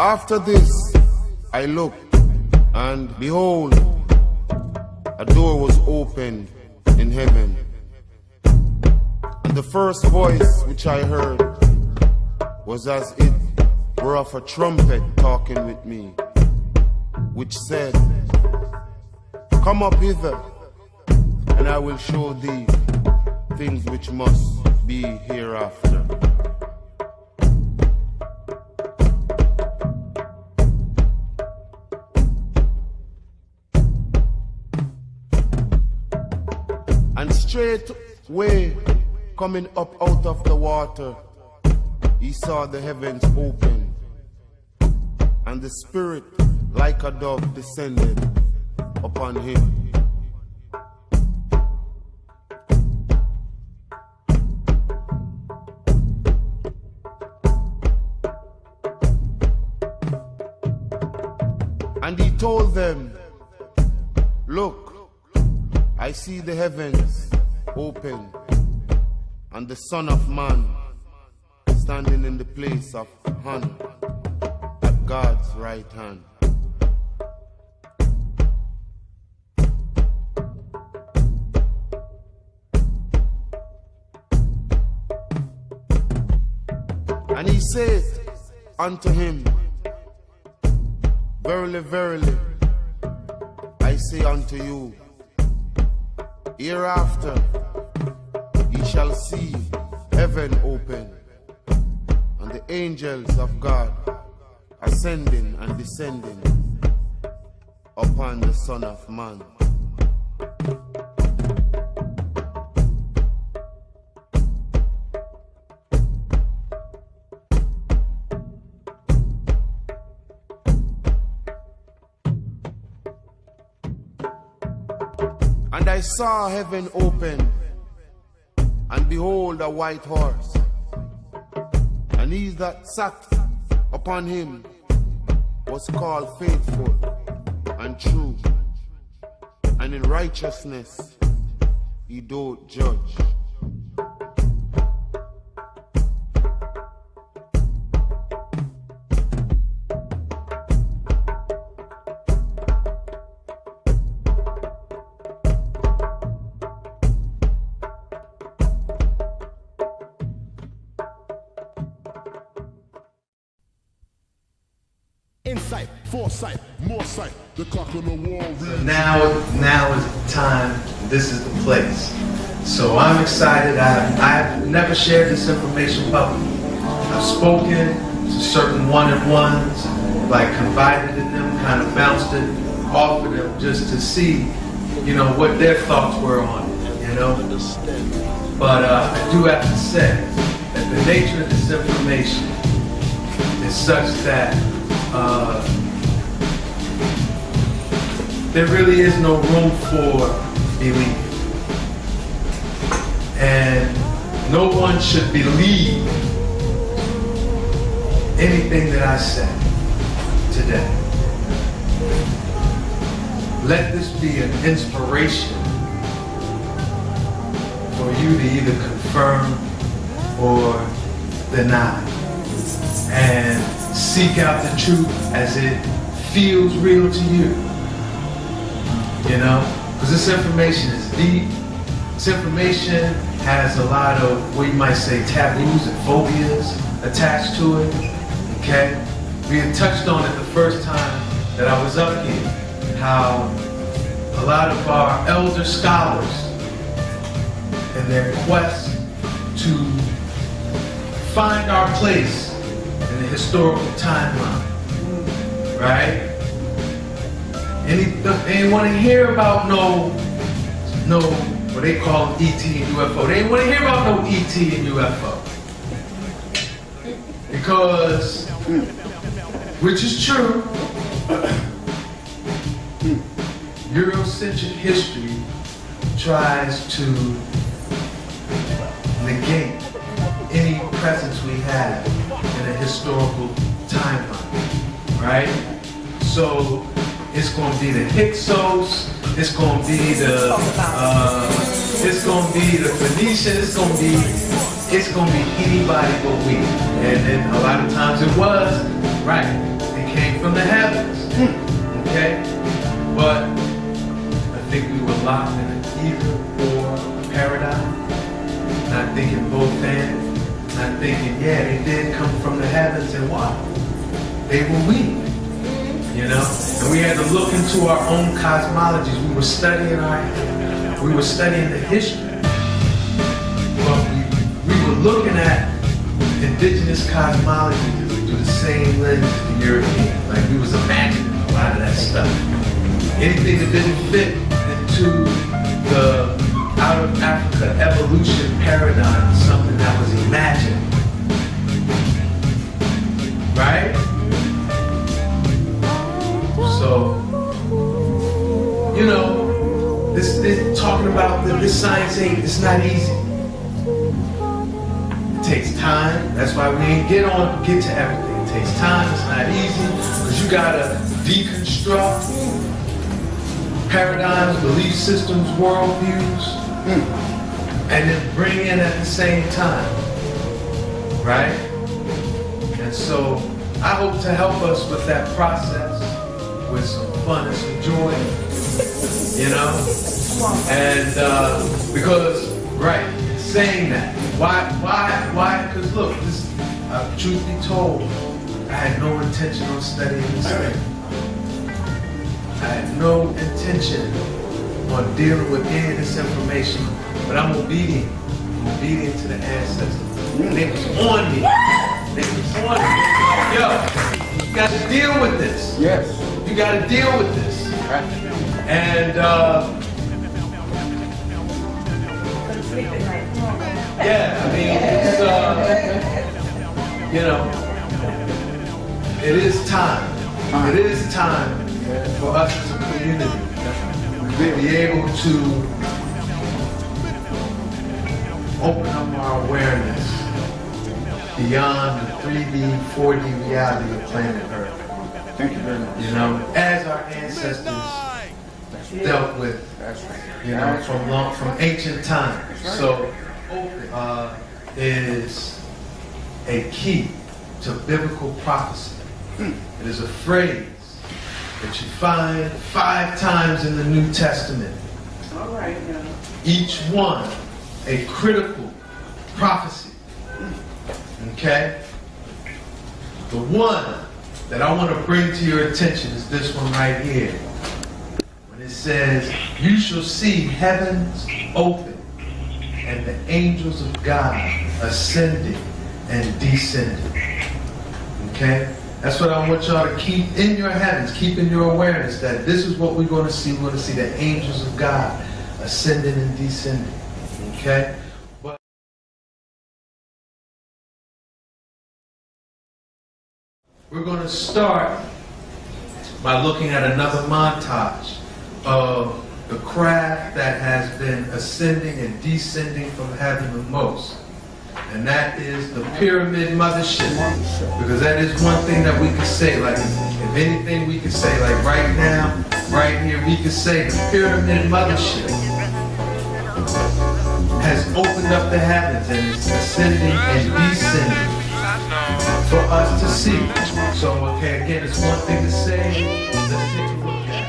After this, I looked, and behold, a door was opened in heaven. And the first voice which I heard was as it were of a trumpet talking with me, which said, "Come up hither, and I will show thee things which must be hereafter." And straightway, coming up out of the water, he saw the heavens open, and the Spirit like a dove descended upon him. And he told them, "Look, I see the heavens open, and the Son of Man standing in the place of honor at God's right hand." And he said unto him, "Verily, verily, I say unto you, hereafter ye shall see heaven open, and the angels of God ascending and descending upon the Son of Man." And I saw heaven open, and behold a white horse, and he that sat upon him was called Faithful and True, and in righteousness he doth judge. Insight, foresight, more sight. The clock on the wall reads. Now is the time. This is the place. So I'm excited. I've never shared this information publicly. I've spoken to certain one-on-ones, like confided in them, kind of bounced it off of them just to see, what their thoughts were on it, But I do have to say that the nature of this information is such that there really is no room for belief. And no one should believe anything that I say today. Let this be an inspiration for you to either confirm or deny. And seek out the truth as it feels real to you. Because this information is deep. This information has a lot of, what you might say, taboos and phobias attached to it. Okay? We had touched on it the first time that I was up here, how a lot of our elder scholars in their quest to find our place in the historical timeline, right? And they didn't want to hear about no, what they call ET and UFO. They didn't want to hear about no ET and UFO. Because, which is true, Eurocentric history tries to negate any presence we have in a historical timeline, right? So it's going to be the Hyksos, it's going to be the Phoenicians, it's going to be anybody but we. And then a lot of times it was, right? and what? They were we. You know? And we had to look into our own cosmologies. We were studying the history. But we were looking at indigenous cosmology through the same lens as the European. Like we was imagining a lot of that stuff. Anything that didn't fit into the out of Africa evolution paradigm is something that was imagined. Right? So, you know, this talking about this science it's not easy. It takes time. That's why we ain't get to everything. It takes time. It's not easy because you gotta deconstruct paradigms, belief systems, worldviews, and then bring in at the same time, right? And so I hope to help us with that process with some fun and some joy, you know? And because, right, saying that, why? Because look, this, truth be told, I had no intention on studying this thing. I had no intention on dealing with any of this information, but I'm obedient. I'm obedient to the ancestors. They was on me. They was on me. Yo, you got to deal with this. Yes. You got to deal with this. Right. And yeah, I mean, it's you know, it is time. It is time for us as a community to be able to open up our awareness beyond the 3D, 4D reality of planet Earth. Thank you very much. You know, as our ancestors dealt with, you know, from ancient times. So, is a key to biblical prophecy. It is a phrase that you find 5 times in the New Testament. All right. Each one a critical prophecy. Okay? The one that I want to bring to your attention is this one right here. When it says, "You shall see heavens open and the angels of God ascending and descending." Okay? That's what I want y'all to keep in your heavens, keep in your awareness that this is what we're going to see. We're going to see the angels of God ascending and descending. Okay? But we're going to start by looking at another montage of the craft that has been ascending and descending from heaven the most. And that is the pyramid mothership. Because that is one thing that we could say, like, if anything we could say, like right now, right here, we could say the pyramid mothership has opened up the heavens and is ascending and descending for us to see. So, okay, again, it's one thing to say, let's take a look at it.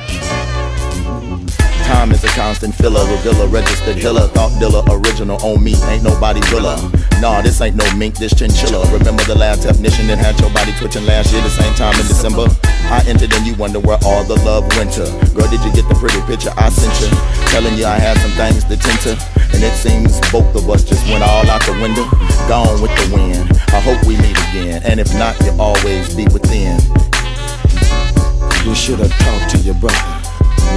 Time is a constant filler, revealer, registered healer, thought dealer, original on me, ain't nobody realer. Nah, this ain't no mink, this chinchilla. Remember the lab technician that had your body twitching last year, the same time in December? I entered and you wonder where all the love went to. Girl, did you get the pretty picture I sent you? Telling you I had some things to tend to. And it seems both of us just went all out the window. Gone with the wind, I hope we meet again. And if not, you'll always be within. You should have talked to your brother,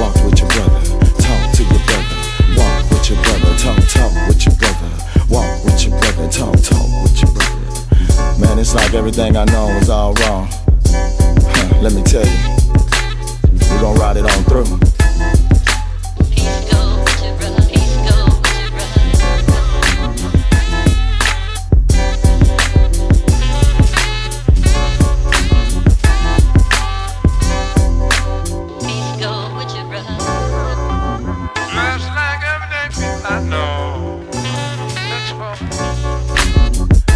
walked with your brother, talk to your brother, walk with your brother, talk with your brother, walk with your brother, talk with your brother. Man, it's like everything I know was all wrong. Let me tell you, we're gonna ride it on through.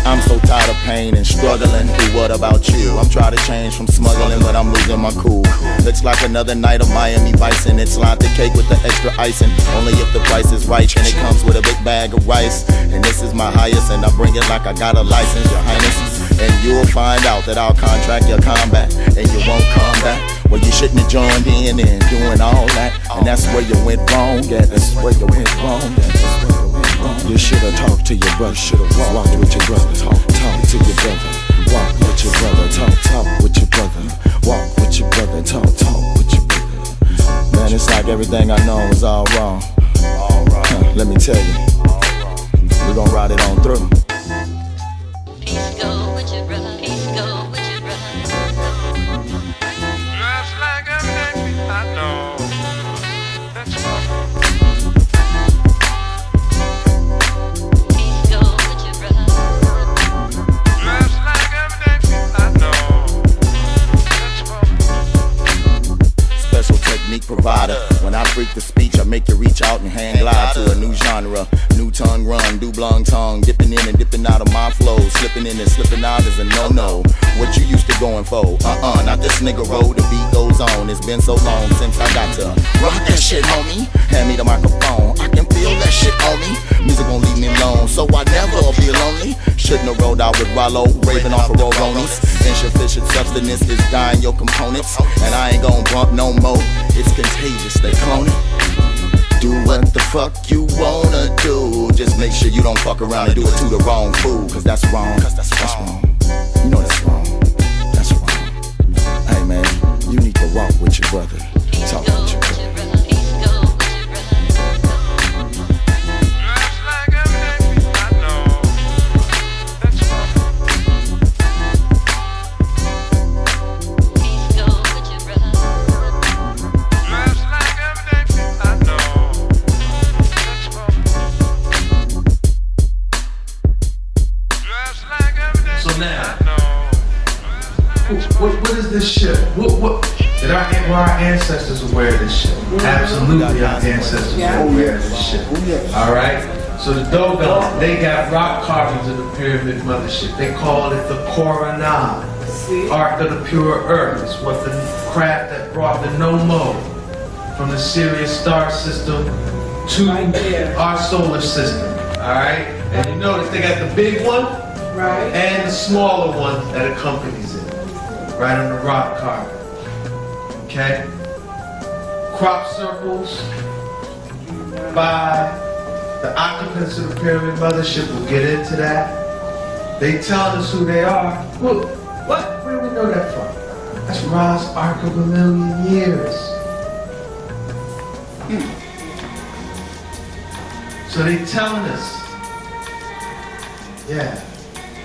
I'm so tired of pain and struggling through what about you? I'm trying to change from smuggling, but I'm losing my cool. Looks like another night of Miami Vice, and it's like the cake with the extra icing. Only if the price is right, and it comes with a big bag of rice. And this is my highest, and I bring it like I got a license, your highness. And you'll find out that I'll contract your combat, and you won't come back. Well, you shouldn't have joined in and doing all that. And that's where you went wrong, yeah, that's where you went wrong, yeah, that's where you went wrong. You should've talked to your brother, should've walked with your brother. Talk to your brother, walk with your brother. Talk with your brother, walk with your brother. Talk with your brother. Man, it's like everything I know is all wrong. Let me tell you, we gon' ride it on through. Peace go with your brother, peace go with your brother. Just like everything I know. That's Peace go with your brother. just like everything I know. That's Special technique provider. When I freak the speech, I make you reach out and hand glide to a new genre. New tongue run, double tongue, dipping in and dipping out of my flow. Slipping in and slipping out is a no-no. What you used to going for? Not this nigga roll, the beat goes on. It's been so long since I got to rock that shit, homie. Hand me the microphone, I can feel that shit on me. Music gon' leave me alone, so I never be lonely. Shouldn't have rolled out with Rollo, raving off of Roronis. Insufficient substance is dying your components, and I ain't gon' bump no more. It's contagious, they clone it. Do what the fuck you wanna do. Just make sure you don't fuck around and do it to the wrong fool. Cause that's wrong, that's wrong. You know that's wrong, that's wrong. Hey man, you need to walk with your brother. Talk with your brother. Peace go with your brother. just like everything I know. That's Peace go with your brother. just like everything I know. That's just like everything So now, I know. what is this shit? What did were our ancestors aware of this shit? Absolutely, our ancestors were aware of this shit. All right. So the Dogon, they got rock carvings of the pyramid mothership. They call it the Koranam, Ark of the Pure Earth. It's what the craft that brought the Nomo from the Sirius star system to our solar system. All right. And you notice they got the big one, right, and the smaller one that accompanies it, right on the rock carving. Okay? Crop circles by the occupants of the pyramid mothership. We'll get into that. They telling us who they are. Well, what? Where do we know that from? That's Ra's Ark of a Million Years. So they telling us, yeah,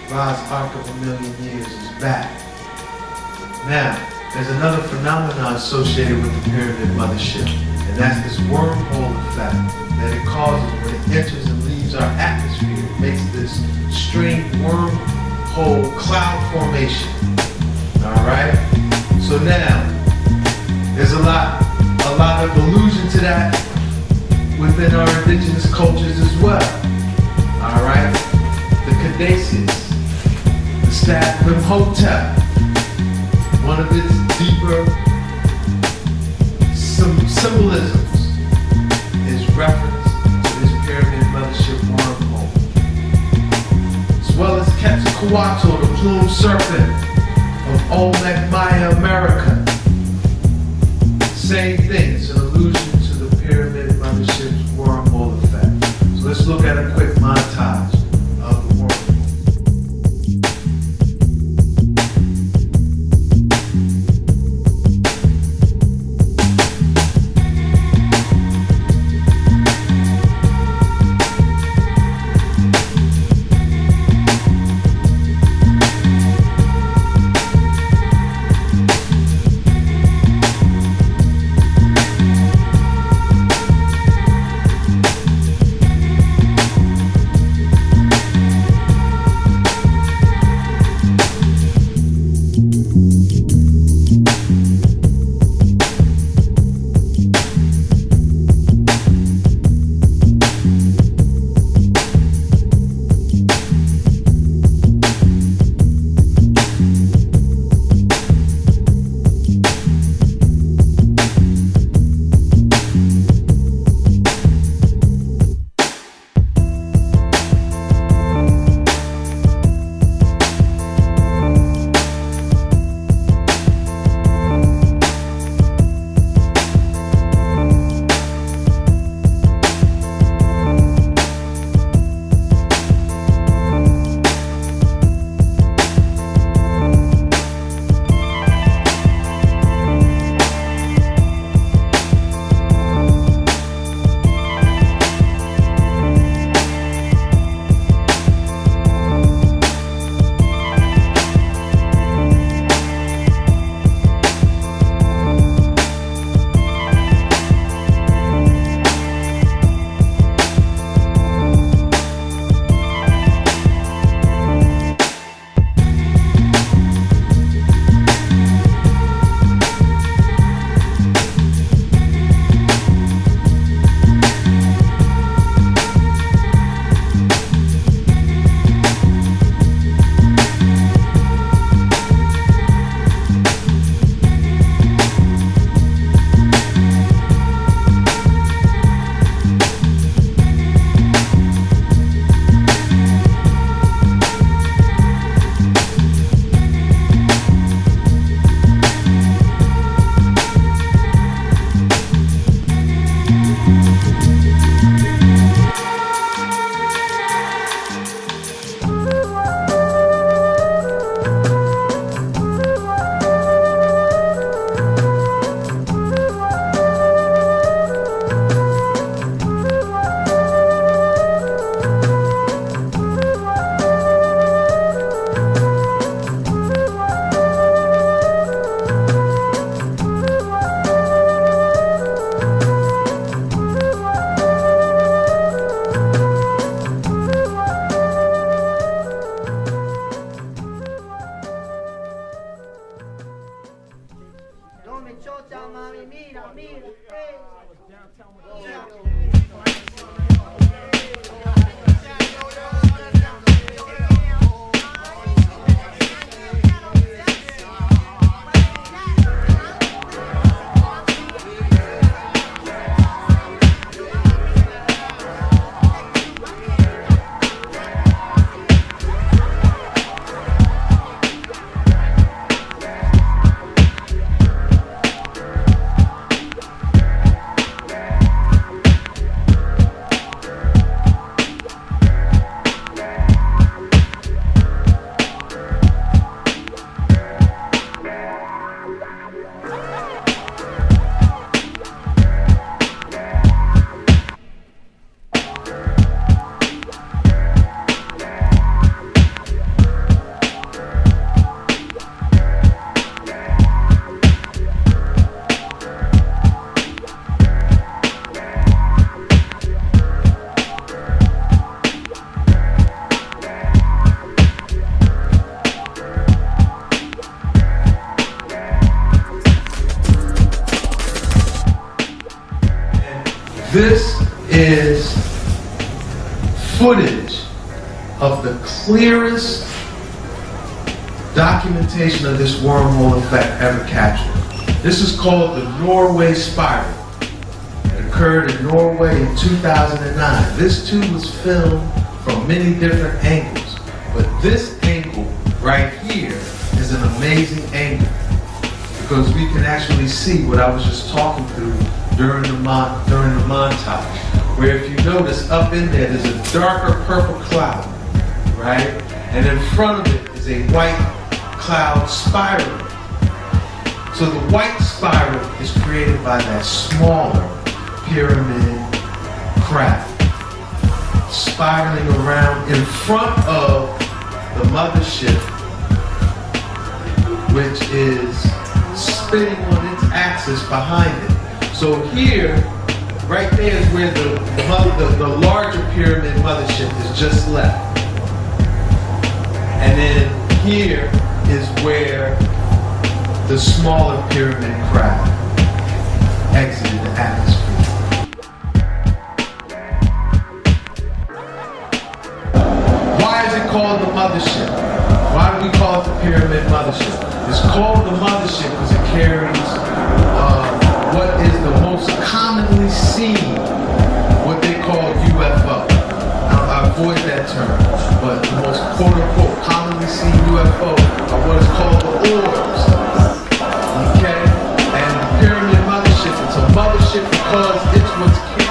Ra's Ark of a Million Years is back. Now, there's another phenomenon associated with the pyramid mothership, and that's this wormhole effect that it causes when it enters and leaves our atmosphere. It makes this strange wormhole cloud formation. All right. So now, there's a lot of allusion to that within our indigenous cultures as well. All right. The Caduceus, the Statue of Imhotep. One of its deeper symbolisms is reference to this pyramid mothership wormhole. As well as Quetzalcoatl, the plumed serpent of Olmec Maya America. Same thing, it's an allusion to the pyramid mothership's wormhole effect. So let's look at a quick montage of the wormhole. me chocha, mami, mira, mira. This is footage of the clearest documentation of this wormhole effect ever captured. This is called the Norway Spiral. It occurred in Norway in 2009. This too was filmed from many different angles, but this angle right here is an amazing angle because we can actually see what I was just talking through during the montage, where if you notice up in there's a darker purple cloud, right? And in front of it is a white cloud spiraling. So the white spiral is created by that smaller pyramid craft spiraling around in front of the mothership, which is spinning on its axis behind it. So here, right there is where the larger pyramid mothership is just left. And then here is where the smaller pyramid craft exited the atmosphere. Why is it called the mothership? Why do we call it the pyramid mothership? It's called the mothership because it carries what is the most commonly seen, what they call UFO. I avoid that term, but the most quote-unquote commonly seen UFO are what is called the orbs. Okay? And the pyramid mothership, it's a mothership because it's what's carrying.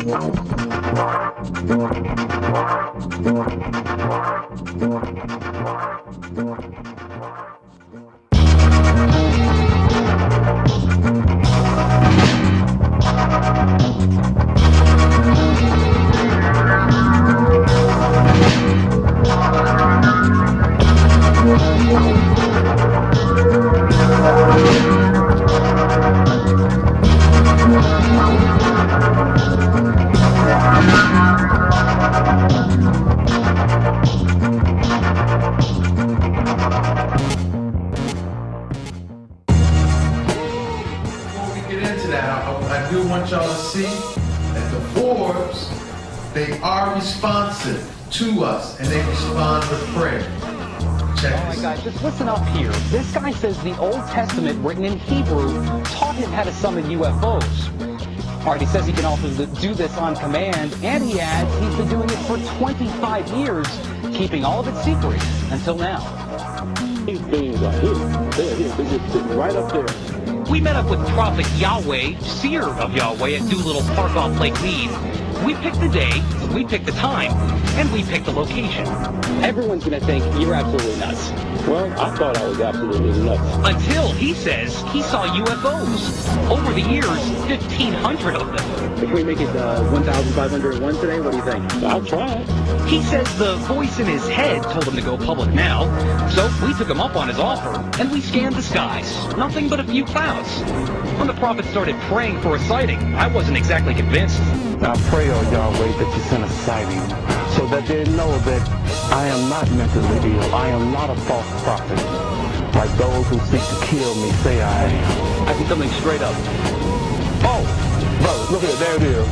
Before we get into that, I do want y'all to see that the orbs, they are responsive to us, and they respond with prayer. Check All right, this. guys, just listen up here. This guy says the Old Testament, written in Hebrew, taught him how to summon UFOs. All right, he says he can also do this on command, and he adds he's been doing it for 25 years, keeping all of it secret until now. These things are here. They're here. They're just sitting right up there. We met up with Prophet Yahweh, seer of Yahweh, at Doolittle Park off Lake Mead. We picked the day, we picked the time, and we picked the location. Everyone's gonna think you're absolutely nuts. Well, I thought I was absolutely nuts. Until he says he saw UFOs. Over the years, 1,500 of them. Can we make it 1,501 today? What do you think? I'll try it. He says the voice in his head told him to go public now, so we took him up on his offer, and we scanned the skies. Nothing but a few clouds. When the prophet started praying for a sighting, I wasn't exactly convinced. I pray, oh Yahweh, that you send a sighting so that they know that I am not mentally ill. I am not a false prophet. Like those who seek to kill me say I am. I see something straight up. Oh, brother, look at it. There it is.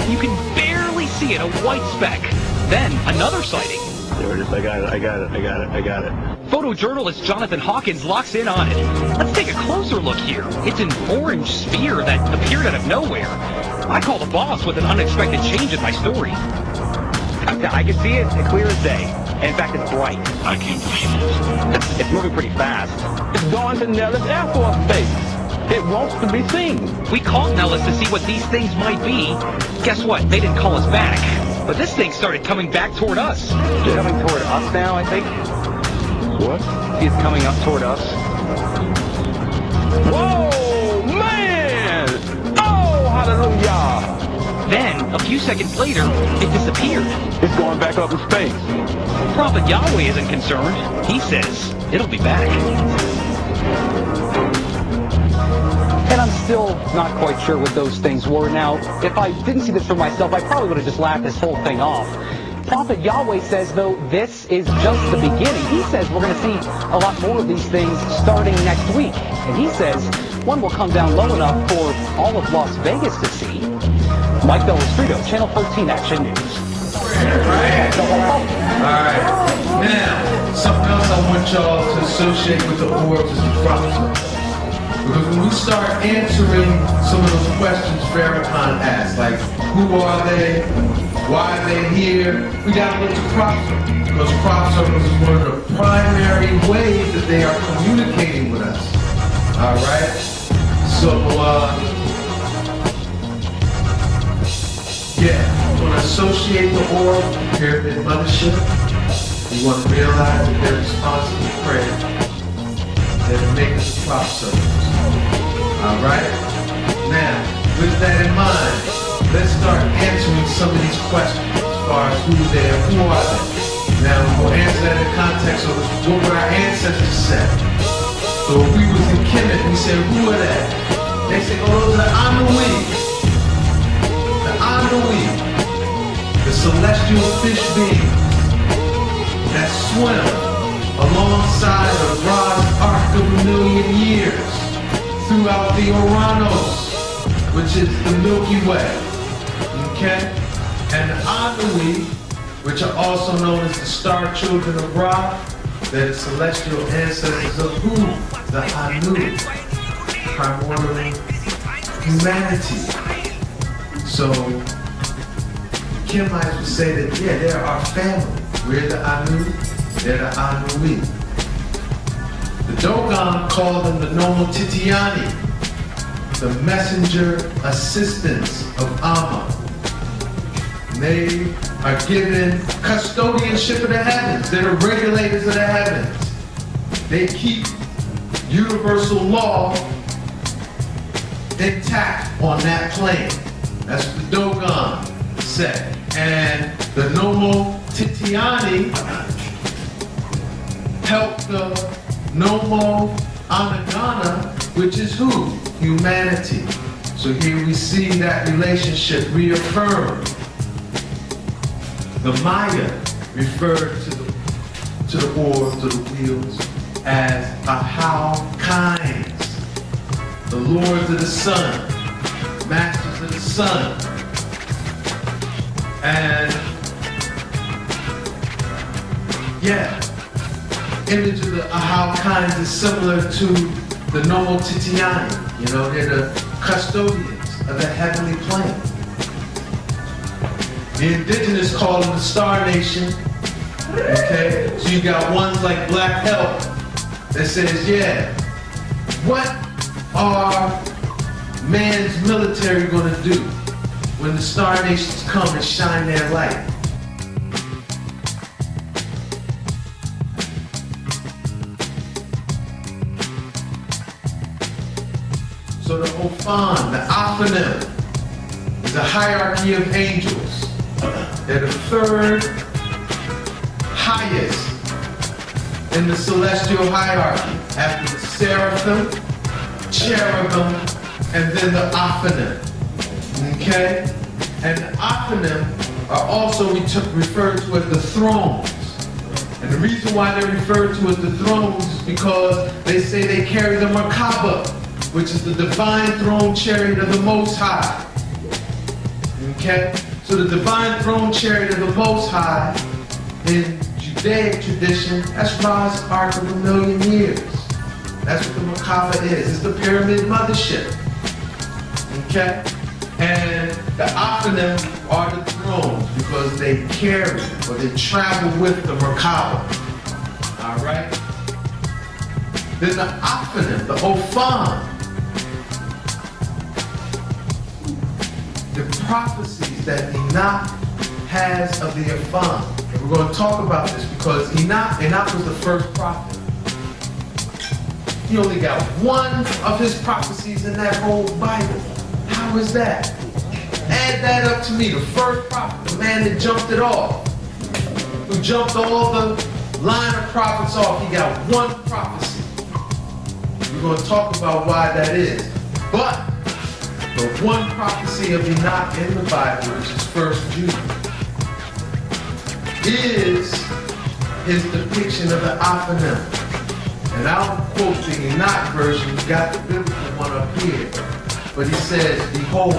You can barely see it, a white speck. Then another sighting. There it is. I got it. Photojournalist Jonathan Hawkins locks in on it. Let's take a closer look here. It's an orange sphere that appeared out of nowhere. I call the boss with an unexpected change in my story. I can see it clear as day. In fact, it's bright. I can't believe it. It's moving pretty fast. It's going to Nellis Air Force Base. It wants to be seen. We called Nellis to see what these things might be. Guess what? They didn't call us back. But this thing started coming back toward us. It's coming toward us now, I think. What? It's coming up toward us. Whoa, man! Oh, hallelujah! Then, a few seconds later, it disappeared. It's going back up in space. Prophet Yahweh isn't concerned. He says it'll be back. And I'm still not quite sure what those things were. Now, if I didn't see this for myself, I probably would have just laughed this whole thing off. Prophet Yahweh says, though, this is just the beginning. He says we're going to see a lot more of these things starting next week. And he says one will come down low enough for all of Las Vegas to see. Mike Bellestrito, Channel 13 Action News. Alright, now, something else I want y'all to associate with the orbs is the props. Because when we start answering some of those questions Farrakhan asked, like, who are they, why are they here, we gotta look to crop circles. Because crop circles is one of the primary ways that they are communicating with us. Alright? So, yeah, you want to associate the orb, pyramid mothership. You want to realize that they're responsible for prayer. They're making the crop circles. Alright? Now, with that in mind, let's start answering some of these questions as far as who they are, who are they. Now, we'll answer that in the context of what would our ancestors say. So if we was in Kemet, we say, who are they? They say, oh, those are the Anui. The Anui, the celestial fish beings that swim alongside the Ra's arc of a million years throughout the Uranus, which is the Milky Way. Okay? And the Anui, which are also known as the star children of Ra, they're the celestial ancestors of who? The Anu, primordial humanity. So, Kemites would say that, yeah, they're our family. We're the Anu, they're the Anui. The Dogon called them the Nomo Titiani, the messenger assistants of Amma. They are given custodianship of the heavens. They're the regulators of the heavens. They keep universal law intact on that plane. That's what the Dogon said. And the Nomo Titiani helped the Nomo Anagana, which is who? Humanity. So here we see that relationship reaffirmed. The Maya referred to the orbs, to the wheels, as Ahau kinds, the lords of the sun, masters of the sun. And yeah, image of the Ahau kinds is similar to the Nomo Titiani. You know, they're the custodians of the heavenly plane. The indigenous call them the Star Nation. Okay, so you got ones like Black Help that says, yeah, what are man's military gonna do when the Star Nations come and shine their light? So the Ophan, the Aphanim, is a hierarchy of angels. They're the third highest in the celestial hierarchy, after the seraphim, cherubim, and then the Aphanim. Okay? And the Aphanim are also referred to as the thrones. And the reason why they're referred to as the thrones is because they say they carry the Merkaba, which is the divine throne chariot of the Most High. Okay? So the divine throne chariot of the Most High, in Judaic tradition, that's Ra's Ark of a Million Years. That's what the Merkaba is. It's the pyramid mothership. Okay? And the Aphanim are the thrones because they carry or they travel with the Merkaba. Alright? Then the Aphanim, the Ophan, the prophecies that Enoch has of the Ophan. And we're going to talk about this because Enoch was the first prophet. He only got one of his prophecies in that whole Bible. How is that? Add that up to me, the first prophet, the man that jumped it off, who jumped all the line of prophets off. He got one prophecy. We're going to talk about why that is. But the one prophecy of Enoch in the Bible, which is 1 Jude, is his depiction of the Aphanim. And I'll quote the Enoch version, you got the biblical one up here. But he says, behold,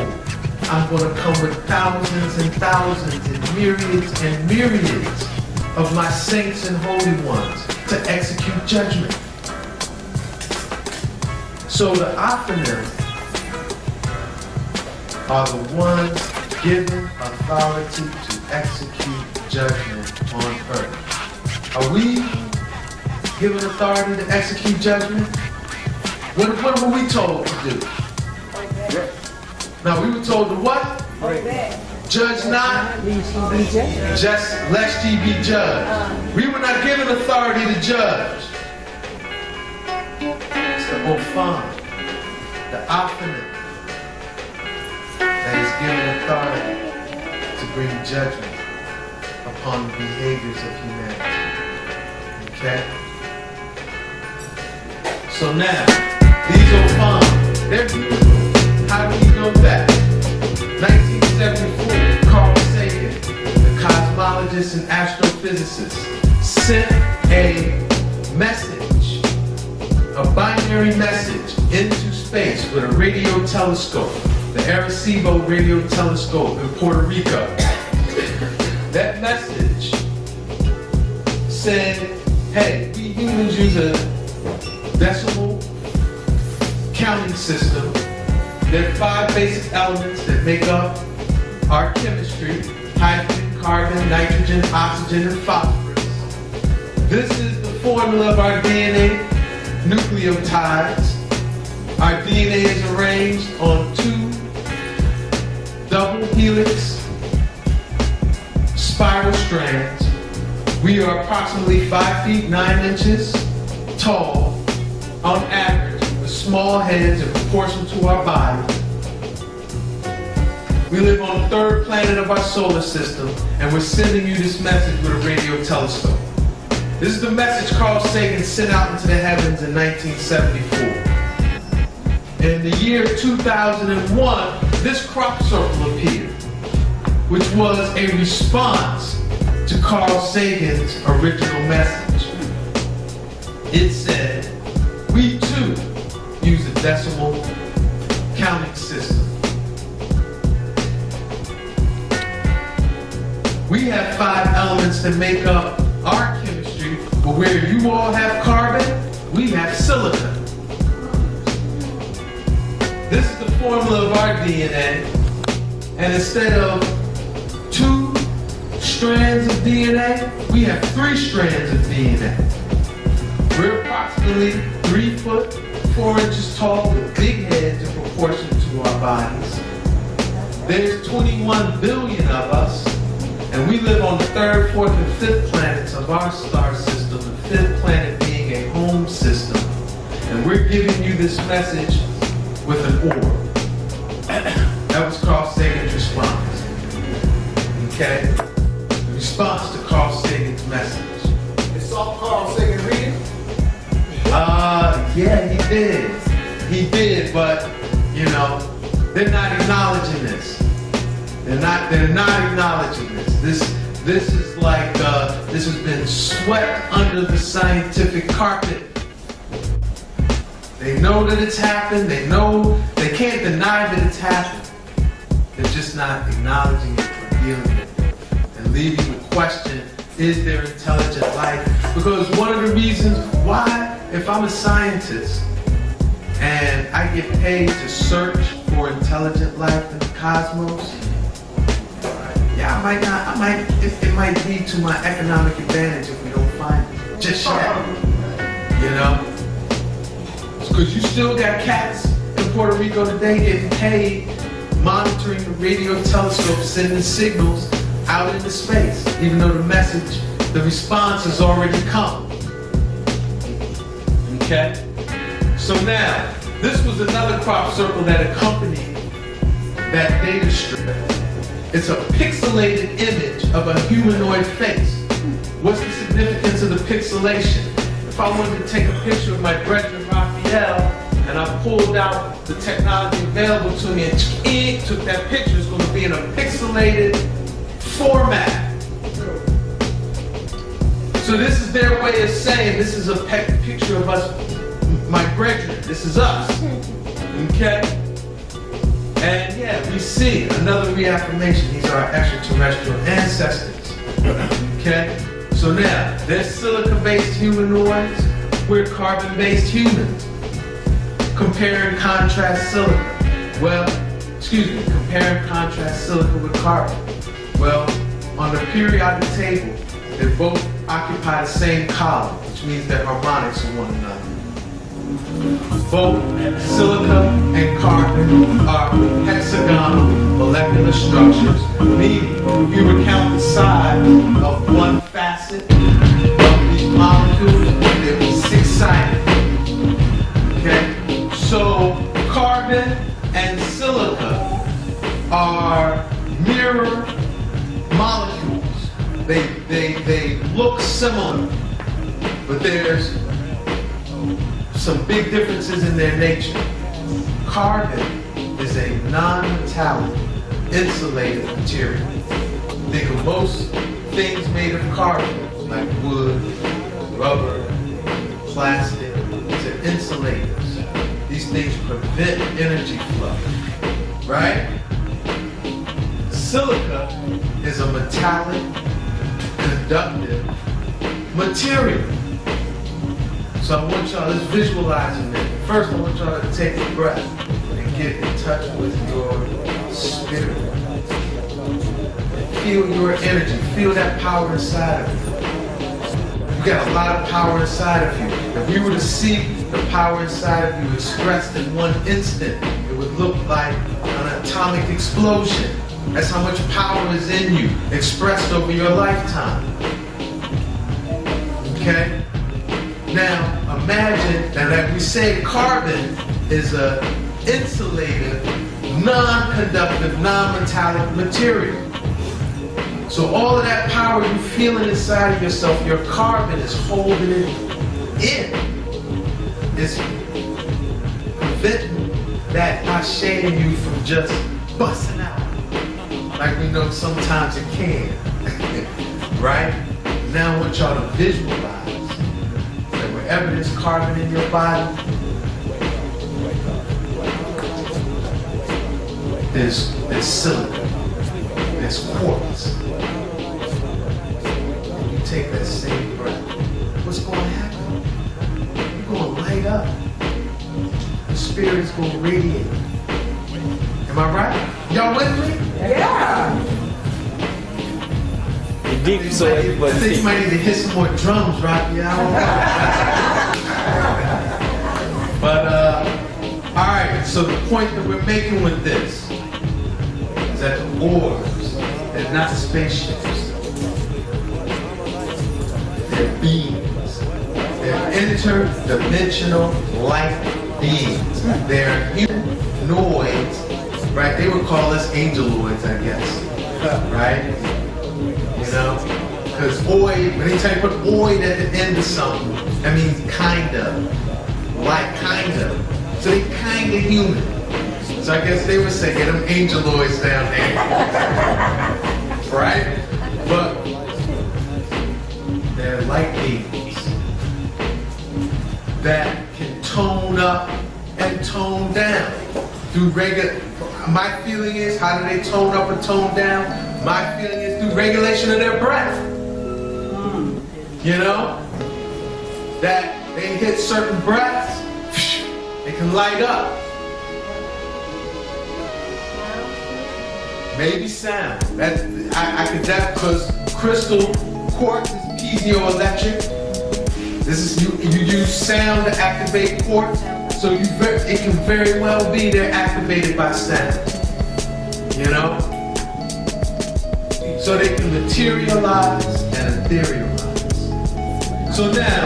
I'm going to come with thousands and thousands and myriads of my saints and holy ones to execute judgment. So the Aphanim are the ones given authority to execute judgment on earth. Are we given authority to execute judgment? What were we told to do? Now, we were told to what? Judge not, just lest ye be judged. We were not given authority to judge. It's the Ophan, the Aphanim, that is given authority to bring judgment upon the behaviors of humanity. Okay? So now, these Ophan, they're beautiful. How do we know that? 1974, Carl Sagan, the cosmologist and astrophysicist, sent a message, a binary message, into space with a radio telescope, the Arecibo radio telescope in Puerto Rico. That message said, hey, we humans use a decimal counting system. There are 5 basic elements that make up our chemistry: hydrogen, carbon, nitrogen, oxygen, and phosphorus. This is the formula of our DNA nucleotides. Our DNA is arranged on 2 double helix spiral strands. We are approximately 5 feet 9 inches tall on average, with small heads in proportion to our body. We live on the 3rd planet of our solar system, and we're sending you this message with a radio telescope. This is the message Carl Sagan sent out into the heavens in 1974. In the year 2001, this crop circle appeared, which was a response to Carl Sagan's original message. It said, we too use a decimal counting system. We have 5 elements that make up our chemistry, but where you all have carbon, we have silicon. This is the formula of our DNA, and instead of 2 strands of DNA, we have 3 strands of DNA. We're approximately 3 foot 4 inches tall with big heads in proportion to our bodies. There's 21 billion of us, and we live on the 3rd, 4th, and 5th planets of our star system, the 5th planet being a home system. And we're giving you this message with an orb. That was Carl Sagan's response. Okay? The response to Carl Sagan's message. You saw Carl Sagan reading? Yeah, he did. He did, but, you know, they're not acknowledging this. They're not acknowledging this. This is like, this has been swept under the scientific carpet. They know that it's happened. They know, they can't deny that it's happened. They're just not acknowledging it or dealing with it. And leaving the question, is there intelligent life? Because one of the reasons why, if I'm a scientist and I get paid to search for intelligent life in the cosmos, yeah, it might be to my economic advantage if we don't find it just yet, you know? Because you still got cats in Puerto Rico today getting paid monitoring the radio telescope, sending signals out into space, even though the message, the response has already come. Okay? So now, this was another crop circle that accompanied that data strip. It's a pixelated image of a humanoid face. What's the significance of the pixelation? If I wanted to take a picture of my brethren Raphael, and I pulled out the technology available to me and took that picture, it's going to be in a pixelated format. So this is their way of saying this is a picture of us, my brethren. This is us. Okay? And yeah, we see another reaffirmation. These are our extraterrestrial ancestors. Okay? So now, they're silica-based humanoids. We're carbon-based humans. Compare and contrast silica. Well, compare and contrast silica with carbon. Well, on the periodic table, they both occupy the same column, which means they're harmonics of one another. Both silica and carbon are hexagonal molecular structures, meaning if you would count the size of one facet of these molecules, they'd be 6-sided. Okay? So carbon and silica are mirror molecules. They look similar, but there's some big differences in their nature. Carbon is a non-metallic, insulated material. Think of most things made of carbon, like wood, rubber, plastic, they're insulators. These things prevent energy flow, right? Silica is a metallic, conductive material. So I want y'all, let's visualize a minute. First, I want y'all to take a breath and get in touch with your spirit. Feel your energy, feel that power inside of you. You got a lot of power inside of you. If we were to see the power inside of you expressed in one instant, it would look like an atomic explosion. That's how much power is in you, expressed over your lifetime. Okay? Now, imagine that, like we say, carbon is a insulative, non-conductive, non-metallic material. So all of that power you feeling inside of yourself, your carbon is holding it in. It's preventing that ashe in you from just busting out. Like we know sometimes it can. Right? Now I want y'all to visualize that wherever there's carbon in your body, there's silicon, there's quartz. And you take that same breath, what's going to happen? You're going to light up. The spirit is going to radiate. Am I right? Y'all with me? Yeah. Deep, so everybody I think you might need to hit some more drums, Rocky. I don't know. But all right. So the point that we're making with this is that the orbs, they're not spaceships. They're beings. They're interdimensional light beings. They're humanoids, right? They would call us angeloids, I guess, right? You know, because oid, when they tell you put oid at the end of something, that means kind of, like kind of. So they kind of human. So I guess they would say, get them angeloids down there. Right? But they're light beings that can tone up and tone down through regular. My feeling is, how do they tone up and tone down? My feeling is through regulation of their breath. You know? That they hit certain breaths, they can light up. Maybe sound. That I could that because crystal quartz is piezoelectric. This is you use sound to activate quartz, so it can very well be they're activated by sound. You know? So they can materialize and etherealize. So now,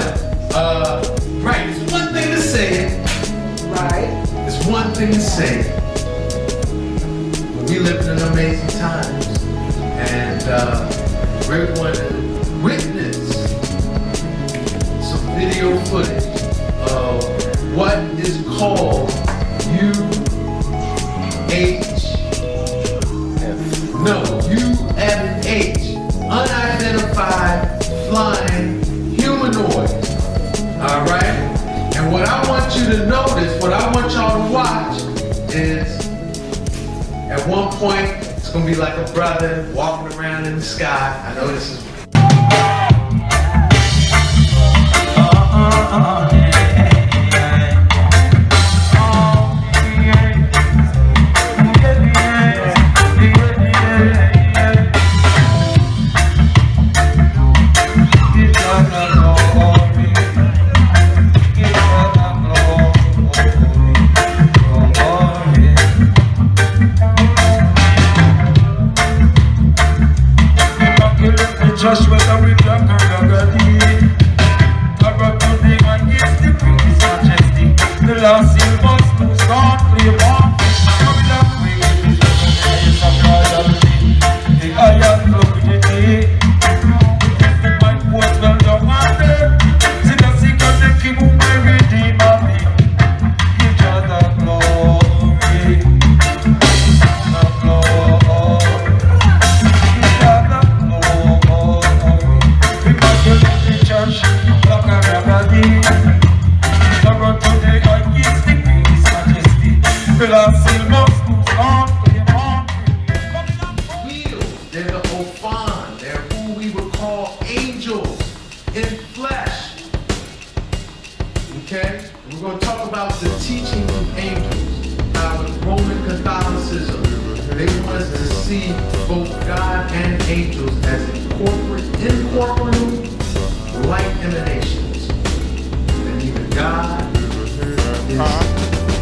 right, it's one thing to say it. Right. It's one thing to say it. We live in amazing times. And we're going to witness some video footage of what is called UFH, unidentified flying humanoid. All right? And what I want you to notice, what I want y'all to watch is, at one point, it's gonna be like a brother walking around in the sky. I know this is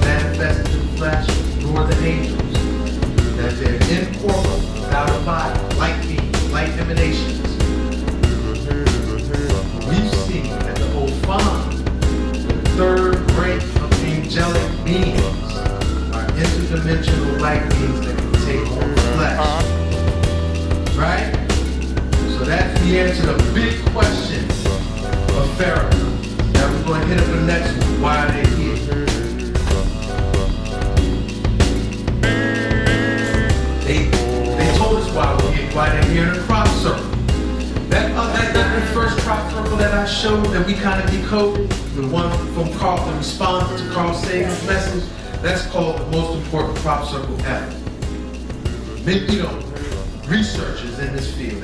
manifested in flesh, nor the angels, that they're incorporeal. interdimensional light beings that can take on flesh. Right? So that's the answer to the big question of Farrakhan. Now we're going to hit up the next one. Why are they here? They told us why they're here in a crop circle. That first crop circle that I showed that we kind of decoded, the one from Carl, the response to Carl Sagan's message, that's called the most important crop circle ever. You know, researchers in this field,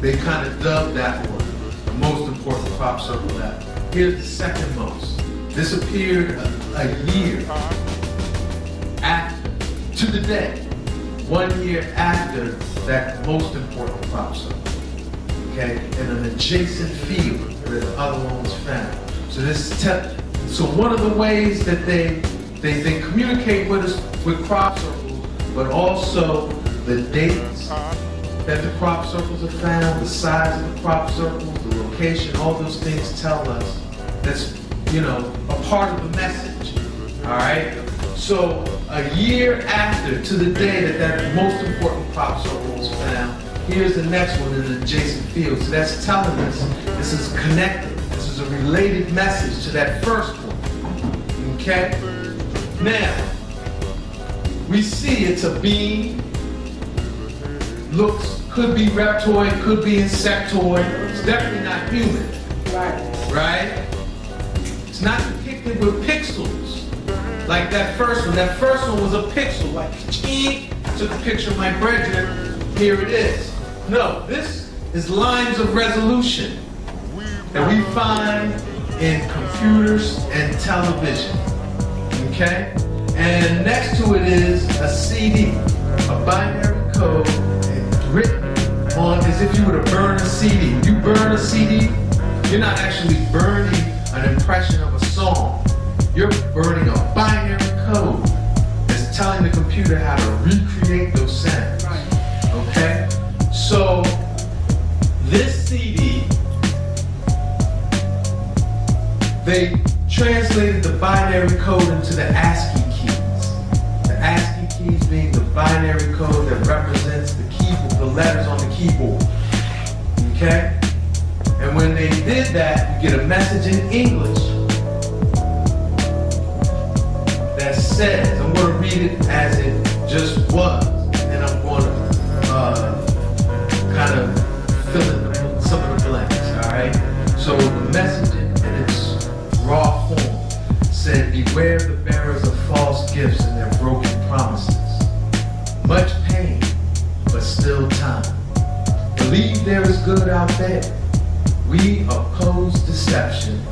they kind of dubbed that one the most important crop circle ever. Here's the second most. This appeared a year after, to the day, 1 year after that most important crop circle. Okay, in an adjacent field where the other one was found. So one of the ways that they communicate with us with crop circles, but also the dates that the crop circles are found, the size of the crop circles, the location, all those things tell us that's, you know, a part of the message. All right. So a year after, to the day that most important crop circle was found, here's the next one in an adjacent field. So that's telling us this is connected. This is a related message to that first one. Okay? Now, we see it's a being. Could be reptoid, could be insectoid. It's definitely not human. Right? It's not depicted with pixels. Like that first one. That first one was a pixel. Like, took a picture of my brethren. Here it is. No, this is lines of resolution that we find in computers and television. Okay? And next to it is a CD, a binary code written on as if you were to burn a CD. When you burn a CD, you're not actually burning an impression of a song. You're burning a binary code that's telling the computer how to recreate those sounds. Okay? So, this CD, they translated the binary code into the ASCII keys. The ASCII keys being the binary code that represents the keyboard, the letters on the keyboard. Okay? And when they did that, you get a message in English that says, I'm going to read it as it just was, and I'm going to kind of fill in some of the blanks, all right? So the message in its raw form said, beware the bearers of false gifts and their broken promises. Much pain, but still time. Believe there is good out there. We oppose deception,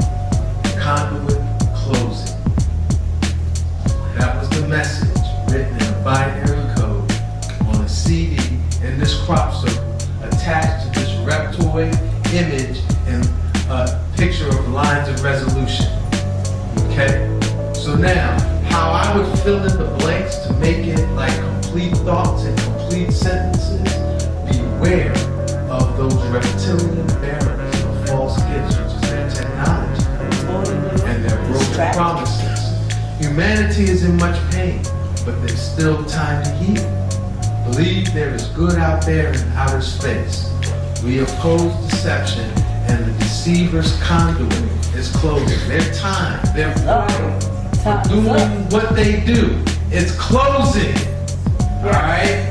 conduit closing. That was the message written in a binary code on a CD in this crop circle, attached to this reptoid image and a picture of lines of resolution. Okay? So now, how I would fill in the blanks to make it like complete thoughts and complete sentences, beware of those reptilian bearers of false gifts, which is their technology, and their broken promises. Humanity is in much pain, but there's still time to heal. Believe there is good out there in outer space. We oppose deception, and the deceiver's conduit is closing. Their time, their portal, doing what they do, it's closing. Alright?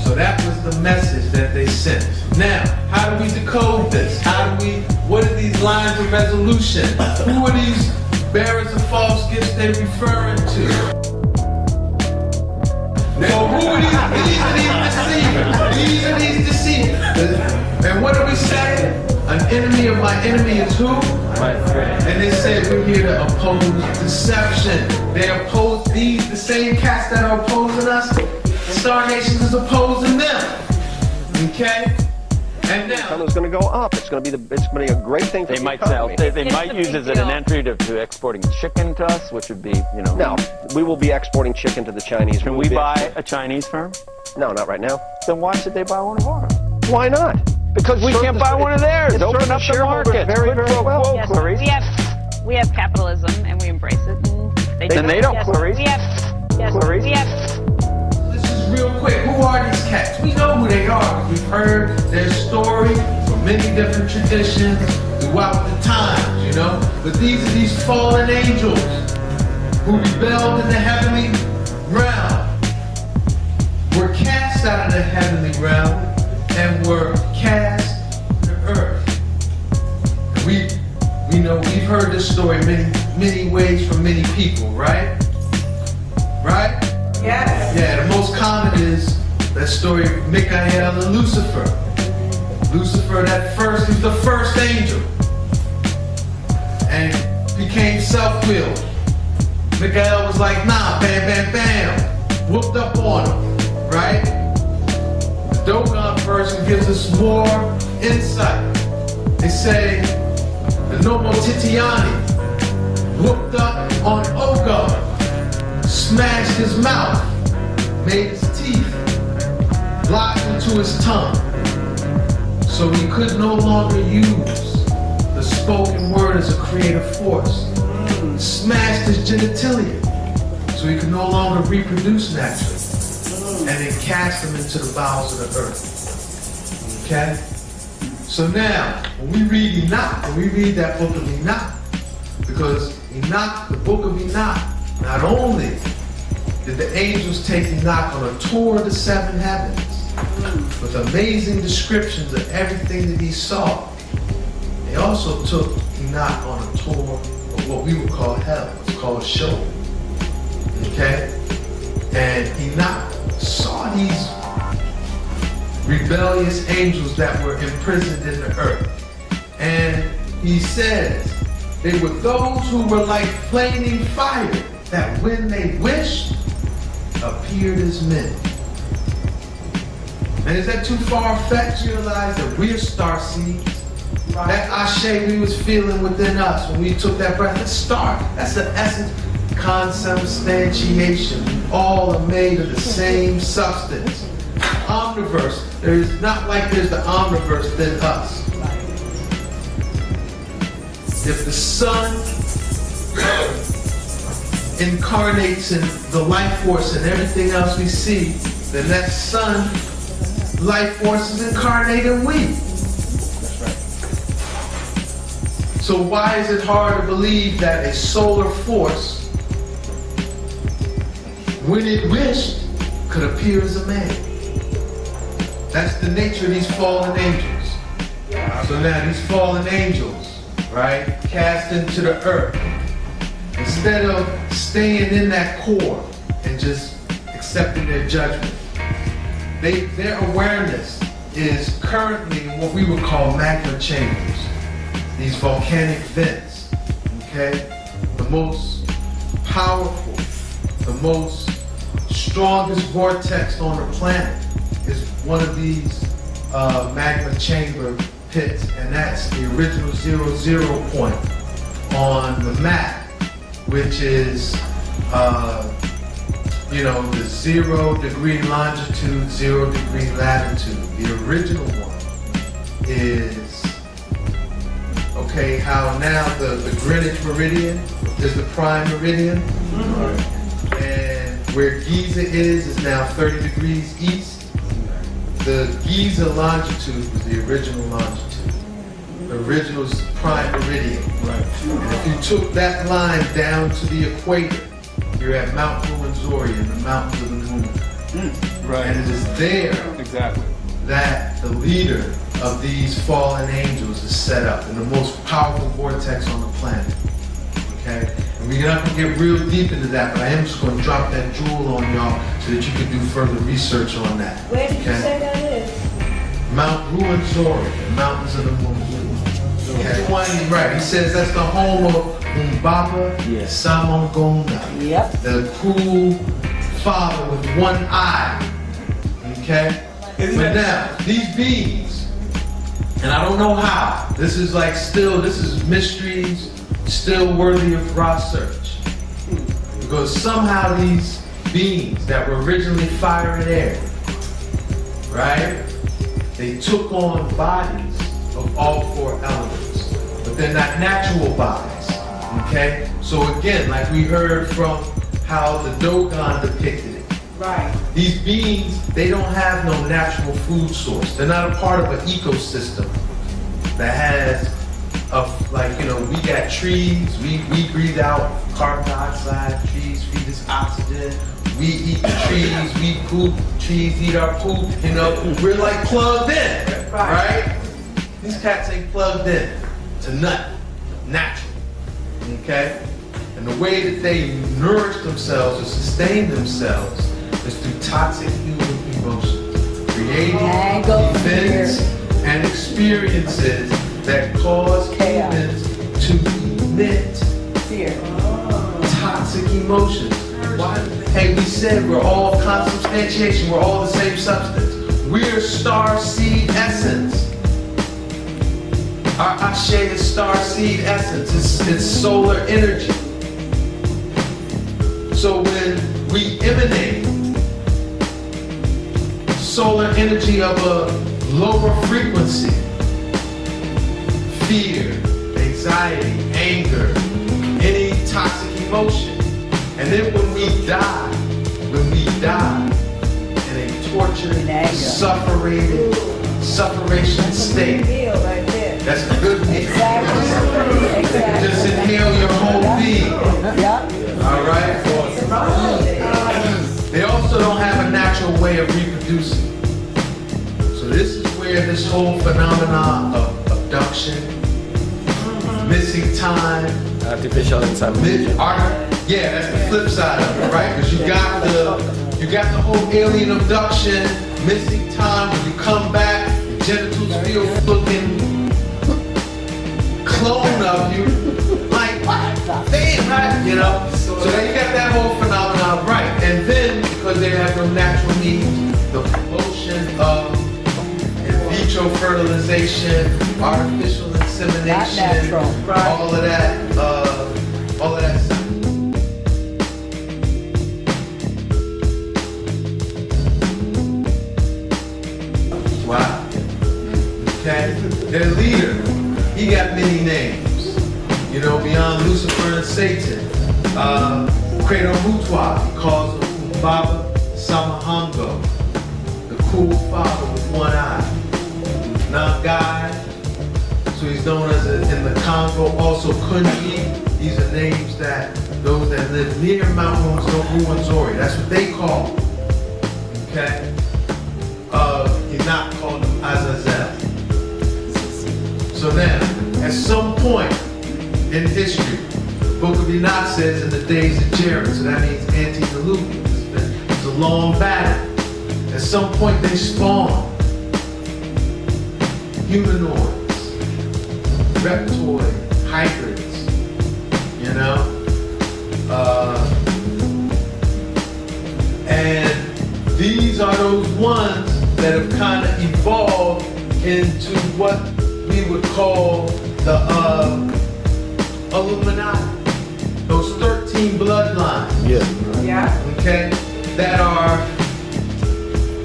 So that was the message that they sent. Now, how do we decode this? What are these lines of resolution? Who are these bearers of false gifts they referring to? Now, who are these are these deceivers. And what do we say? An enemy of my enemy is who? And they say we're here to oppose deception. They oppose the same cats that are opposing us. Star Nation is opposing them. Okay? And now it's going to go up. It's going to be a great thing for they might sell. They might use it as an entry to exporting chicken to us, which would be, you know. No, we will be exporting chicken to the Chinese. Can we buy a Chinese firm? No, not right now. Then why should they buy one of ours? Why not? Because we can't buy one of theirs. It's Open up the market. Very, very well. Yes, we have capitalism and we embrace it. And they don't, Clarice. Yes, Clarice? Yes. This is real quick. Who are these cats? We know who they are. We've heard their story from many different traditions throughout the times, you know? But these are these fallen angels who rebelled in the heavenly realm, were cast out of the heavenly realm, and were cast to earth. And we know we've heard this story many ways from many people, right? Right? Yes. Yeah, the most common is that story of Michael and Lucifer. Lucifer, he was the first angel, and became self-willed. Michael was like, nah, bam, bam, bam, whooped up on him, right? The Dogon version gives us more insight. They say the Nomo Titiani whooped up on Ogon, smashed his mouth, made his teeth, locked into his tongue, so he could no longer use the spoken word as a creative force. Smashed his genitalia, so he could no longer reproduce naturally, and then cast him into the bowels of the earth. Okay? So now, when we read Enoch, when we read that book of Enoch, because Enoch, the book of Enoch, not only did the angels take Enoch on a tour of the seven heavens with amazing descriptions of everything that he saw, they also took Enoch on a tour of what we would call hell. It's called a show. Okay? And Enoch saw these rebellious angels that were imprisoned in the earth. And he says they were those who were like flaming fire that when they wished appeared as men. And is that too far-fetched to realize that we're star seeds? That ashe we was feeling within us when we took that breath, that's star. That's the essence, consubstantiation. All are made of the same substance. Omniverse. There's not like there's the omniverse than us. If the sun incarnates in the life force and everything else we see, then that sun life force is incarnated in we. That's right. So why is it hard to believe that a solar force, when it wished, could appear as a man? That's the nature of these fallen angels. So now these fallen angels, right, cast into the earth, instead of staying in that core and just accepting their judgment, their awareness is currently in what we would call magma chambers, these volcanic vents, okay? The most powerful, the most strongest vortex on the planet is one of these magma chamber pits, and that's the original 0 point on the map, which is the 0 degree longitude, 0 degree latitude. The original one is, okay, how now the Greenwich meridian is the prime meridian, and where Giza is now 30 degrees east. The Giza longitude was the original longitude. The original prime meridian. Right. And if you took that line down to the equator, you're at Mount Ruwenzori in the mountains of the moon. Right. And it is there that the leader of these fallen angels is set up in the most powerful vortex on the planet. Okay? And we're not going to get real deep into that, but I am just going to drop that jewel on y'all so that you can do further research on that. Where did you say that is? Mount Ruwenzori, the mountains of the moon. Okay. He's right. He says that's the home of Umbaba Samongona. Yep. The cruel father with one eye. Okay? But now, these beings, and I don't know how, this is mysteries still worthy of research. Because somehow these beings that were originally fire and air, right? They took on bodies of all four elements, but they're not natural bodies, okay? So again, like we heard from how the Dogon depicted it. Right. These beings, they don't have no natural food source. They're not a part of an ecosystem that has, we got trees, we breathe out carbon dioxide, trees feed us oxygen, we eat the trees, we poop, trees eat our poop, we're like plugged in, right? These cats ain't plugged in to nothing, natural, okay? And the way that they nourish themselves or sustain themselves is through toxic human emotions, creating events and experiences that cause humans to emit toxic emotions. Why? Hey, we said we're all consubstantiation, we're all the same substance. We're star seed essence. Our Ashe is star seed essence, it's solar energy. So when we emanate solar energy of a lower frequency, fear, anxiety, anger, any toxic emotion, and then when we die in a tortured, sufferation state, that's a good meal. Just inhale your whole being. All right? They also don't have a natural way of reproducing. So this is where this whole phenomenon of abduction, missing time, artificial insemination. Yeah, that's the flip side of it, right? Because you got the whole alien abduction, missing time. When you come back, your genitals feel looking clone of you, like what? They ain't right, So then you got that whole phenomenon, right? And then because they have no natural needs, the promotion of in vitro fertilization, artificial insemination, all of that stuff. Wow. Okay? Their leader, he got many names. Beyond Lucifer and Satan. Credo Mutwa, he calls him Baba Samahango, the cool father with one eye. Nangai, so he's known as in the Congo, also Kunji. These are names that those that live near Mount Ruwenzori, that's what they call him. Okay? He's not called him Azazel. So now, at some point in history, the Book of Enoch says in the days of Jared, so that means antediluvian. It's a long battle. At some point they spawn humanoids, reptoid, hybrids, and these are those ones that have kind of evolved into what we would call the Illuminati. Those 13 bloodlines. Yeah. Okay? That are,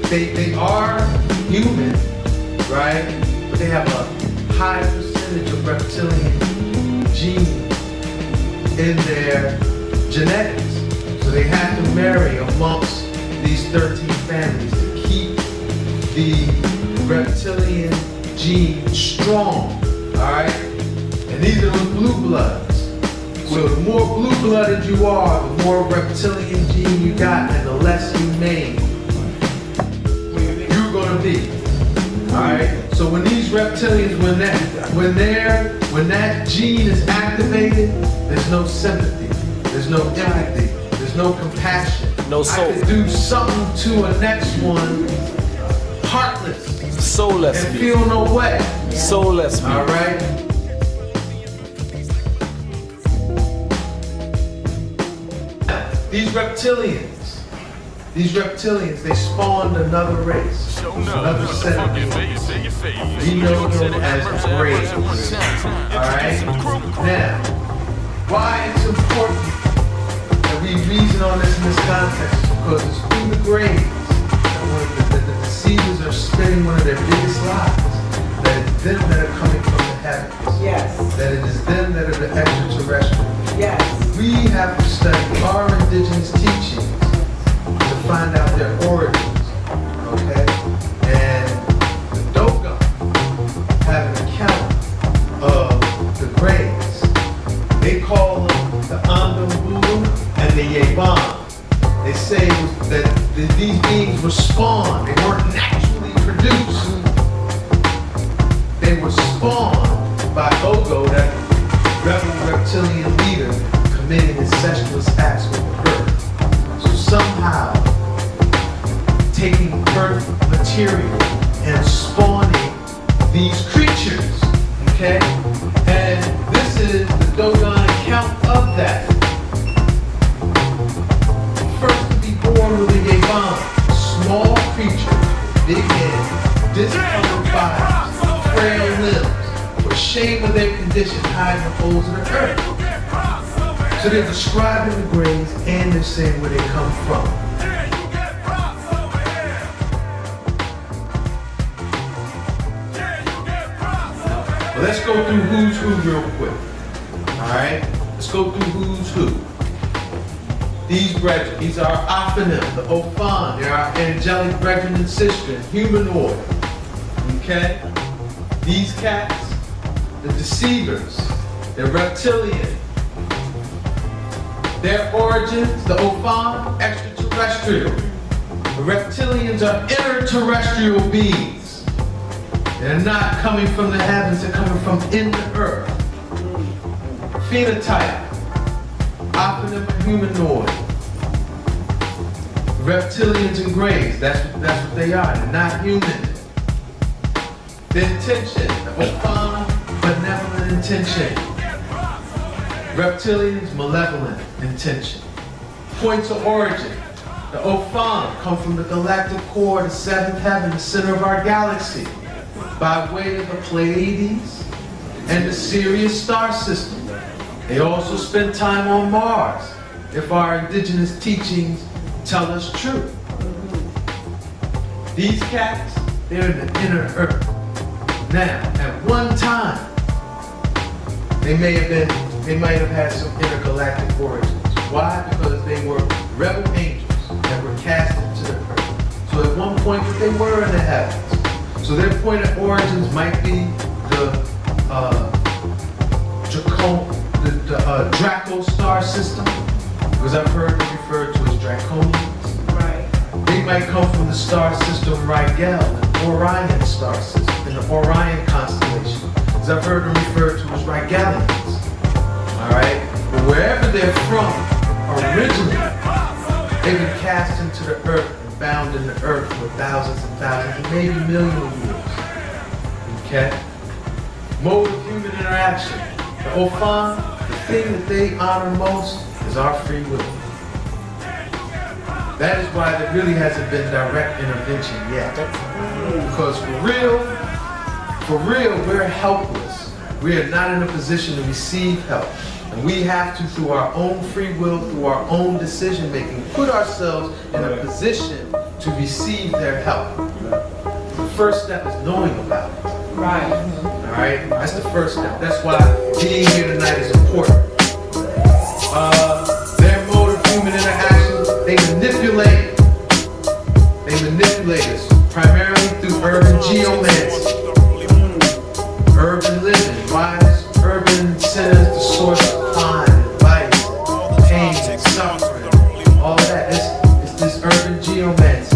they are human, right? But they have a high percentage of reptilian genes in their genetics. So they have to marry amongst these 13 families to keep the reptilian gene strong, all right? And these are those blue bloods. So the more blue-blooded you are, the more reptilian gene you got, and the less humane you're gonna be. All right. So when these reptilians, when that gene is activated, there's no sympathy, there's no empathy, there's no compassion. No soul. I could do something to a next one, heartless, soulless, and feel no way. Soulless. All right. These reptilians, they spawned another race, another set of beings. We know them as Greys. Alright? Now, why it's important that we reason on this in this context? Because it's through the Greys that the deceivers are spending one of their biggest lies. That it's them that are coming from the heavens. Yes. That it is them that are the extraterrestrials. Yes. we have to study our indigenous teachings to find out their origins, okay? And the Dogon have an account of the graves. They call them the Andambulu and the Yeban. They say that these beings were spawned. They weren't naturally produced. They were spawned by Ogo, that rebel reptilian leader, committing incestuous acts with the earth. So somehow, taking earth material and spawning these creatures, okay? And this is the Dogon account of that. First to be born with a Yeban, small creature, big head, discolored bodies, frail limbs, for shame of their condition, hide in the holes of the earth. So they're describing the graves and they're saying where they come from. Well, let's go through who's who real quick. Alright? Let's go through who's who. These brethren, these are our Aphanim, the Ophan, they're our angelic brethren and sister, humanoid. Okay? These cats, the deceivers, they're reptilian. Their origins, the Ophan, extraterrestrial. The reptilians are interterrestrial beings. They're not coming from the heavens, they're coming from in the earth. Phenotype, Aphanim and humanoid. Reptilians and grays, that's what they are, they're not human. The intention, the Ophan, benevolent intention. Reptilians, malevolent intention. Points of origin. The Ophan come from the galactic core, the seventh heaven, the center of our galaxy, by way of the Pleiades and the Sirius star system. They also spend time on Mars, if our indigenous teachings tell us true. These cats, they're in the inner earth. Now, at one time, they might have had some intergalactic origins. Why? Because they were rebel angels that were cast into the earth. So at one point they were in the heavens. So their point of origins might be the Draco star system, because I've heard them referred to as Draconians. Right. They might come from the star system Rigel, the Orion star system, in the Orion constellation, because I've heard them referred to as Rigelians. Alright? But wherever they're from, originally, they've been cast into the earth and bound in the earth for thousands and thousands, and maybe millions of years. Okay? Mode of human interaction. The Ophan, the thing that they honor most is our free will. That is why there really hasn't been direct intervention yet. Because for real, we're helpless. We are not in a position to receive help. And we have to, through our own free will, through our own decision making, put ourselves in a position to receive their help. The first step is knowing about it. Right. Alright? That's the first step. That's why being here tonight is important. Their mode of human interaction, they manipulate us primarily through urban geomancy. Urban living. Why is urban centers the source of crime and vice, pain and suffering? All of that. It's this urban geomancy,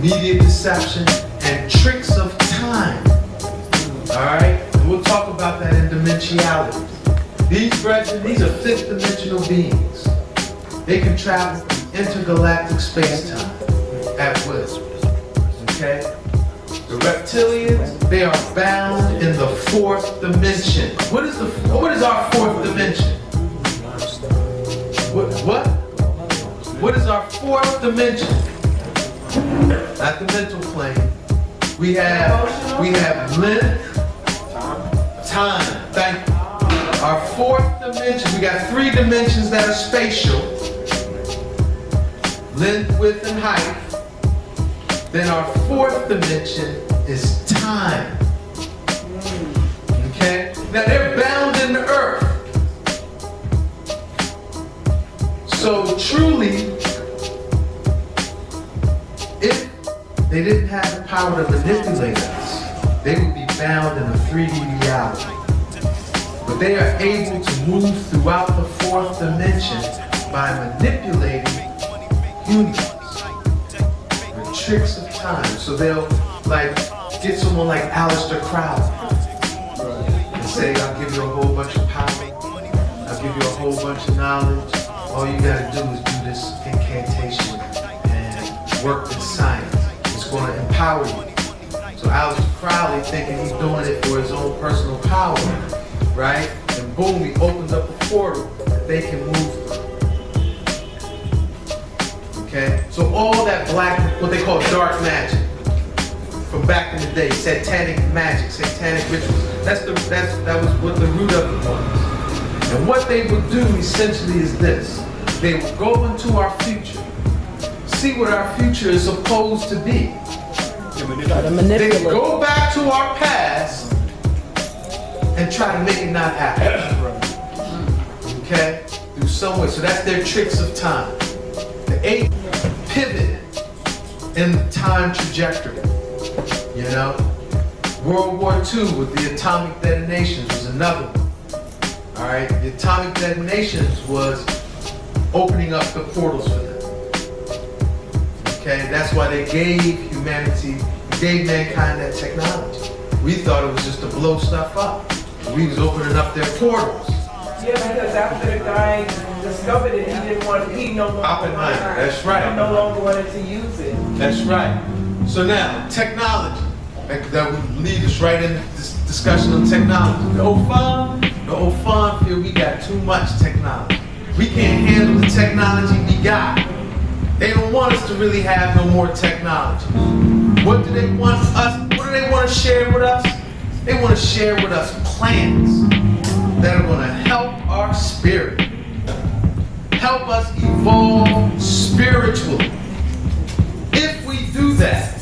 media deception, and tricks of time. Alright? And we'll talk about that in dimensionality. These brethren, these are fifth dimensional beings. They can travel through intergalactic space-time at will. Okay? The reptilians, they are bound in the fourth dimension. What is our fourth dimension? What? What is our fourth dimension? Not the mental plane. We have length, time. Thank you. Our fourth dimension, we got three dimensions that are spatial. Length, width, and height. Then our fourth dimension is time. Okay? Now they're bound in the earth. So truly, if they didn't have the power to manipulate us, they would be bound in a 3D reality. But they are able to move throughout the fourth dimension by manipulating humans with tricks of time. So they'll like get someone like Aleister Crowley and say, I'll give you a whole bunch of power, I'll give you a whole bunch of knowledge. All you gotta do is do this incantation and work this science. It's gonna empower you. So Aleister Crowley thinking he's doing it for his own personal power, right? And boom, he opens up a portal that they can move through. Okay? So all that black, what they call dark magic, from back in the day, satanic magic, satanic rituals, that was what the root of it was. And what they would do essentially is this. They would go into our future, see what our future is supposed to be. They go back to our past and try to make it not happen. Okay? Through some way. So that's their tricks of time. The 8 pivot in the time trajectory. You know? World War II with the atomic detonations was another one. Alright? The atomic detonations was opening up the portals for them. Okay? That's why they gave humanity, gave mankind that technology. We thought it was just to blow stuff up. We was opening up their portals. Yeah, because after the guy discovered it, he no longer Oppenheimer, that's right. He no longer wanted to use it. That's right. So now, technology. That would lead us right into this discussion on technology. The Ofan feel we got too much technology. We can't handle the technology we got. They don't want us to really have no more technology. What do they want us? What do they want to share with us? They want to share with us plans that are going to help our spirit, help us evolve spiritually. If we do that,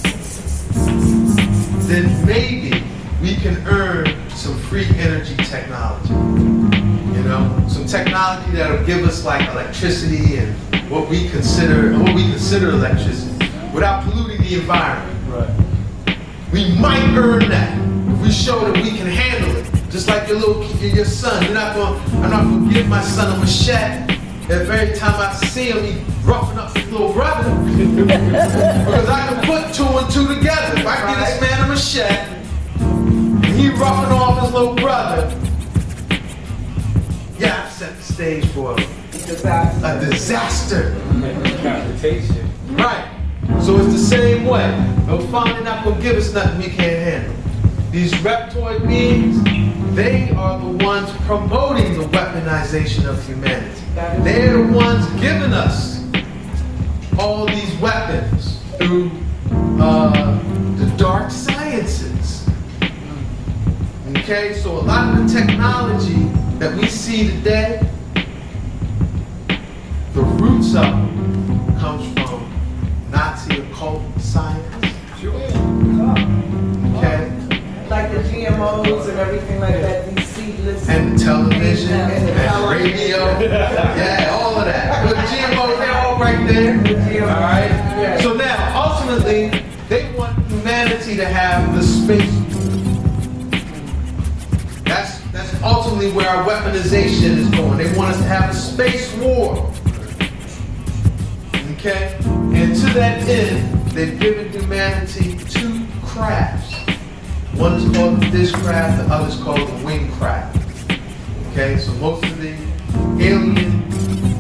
then maybe we can earn some free energy technology. You know, some technology that'll give us like electricity and what we consider electricity without polluting the environment. Right. We might earn that if we show that we can handle it. Just like your son. I'm not gonna give my son a machete. Every time I see him, he roughing up his little brother. Because I can put 2 and 2 together. If I give this man a machete, and he roughing off his little brother, yeah, I've set the stage for a disaster. Right. So it's the same way. No, finally not gonna give us nothing we can't handle. These reptoid beings, they are the ones promoting the weaponization of humanity. They're the ones giving us all these weapons through the dark sciences. Okay, so a lot of the technology that we see today, the roots of it comes from Nazi occult science. Okay? Like the GMOs and everything like that, these seedless. And television, and radio, yeah, all of that. But the GMOs, they're all right there. All right? Yeah. So now, ultimately, they want humanity to have the space. That's ultimately where our weaponization is going. They want us to have a space war. Okay? And to that end, they've given humanity 2 crafts. One is called the fishcraft, the other is called the wingcraft. Okay, so most of the alien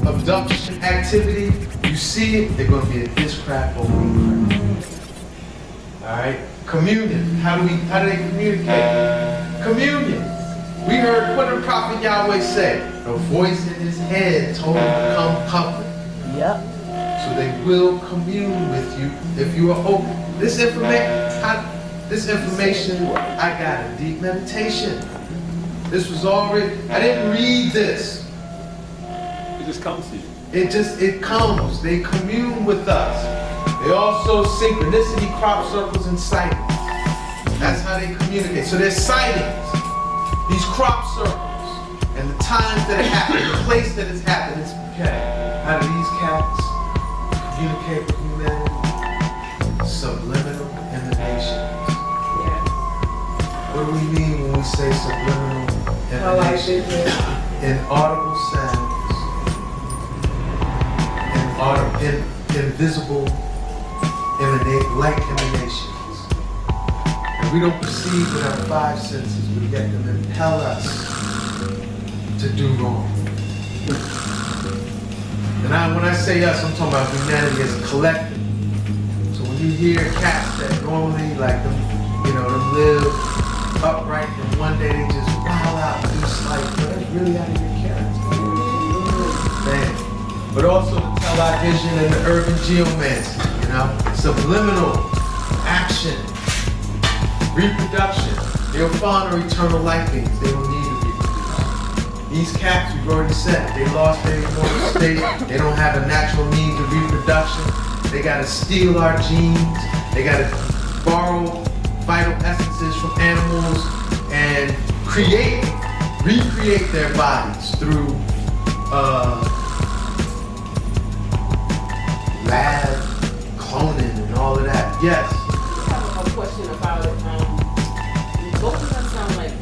abduction activity, you see it, they're going to be a fishcraft or wingcraft. Alright? Communion. How do they communicate? Communion. We heard, what did Prophet Yahweh say? The voice in his head told him to come comfort. Yep. So they will commune with you if you are open. This information, I got a deep meditation. This was already, I didn't read this. It just comes to you. It comes. They commune with us. They also synchronicity, crop circles, and sightings. That's how they communicate. So there's sightings, these crop circles, and the times that it happened, the place that it's happened. Okay. How do these cats communicate with humanity? Subliminal emanations. What do we mean when we say subliminal emanations? Inaudible sounds, invisible light emanations. And we don't perceive with our five senses, but yet them impel us to do wrong. And when I say us, I'm talking about humanity as a collective. So when you hear cats that normally like them, them live upright, and one day they just wild out and do like, that's really out of your character. Man. But also the television and the urban geomancy, subliminal action, reproduction. They'll find our eternal life beings. They don't need to reproduce. These cats, we've already said, they lost their immortal state. They don't have a natural means of reproduction. They gotta steal our genes. They gotta borrow vital essences from animals and recreate their bodies through lab cloning and all of that. Yes. I have a question about it. Both of them sound like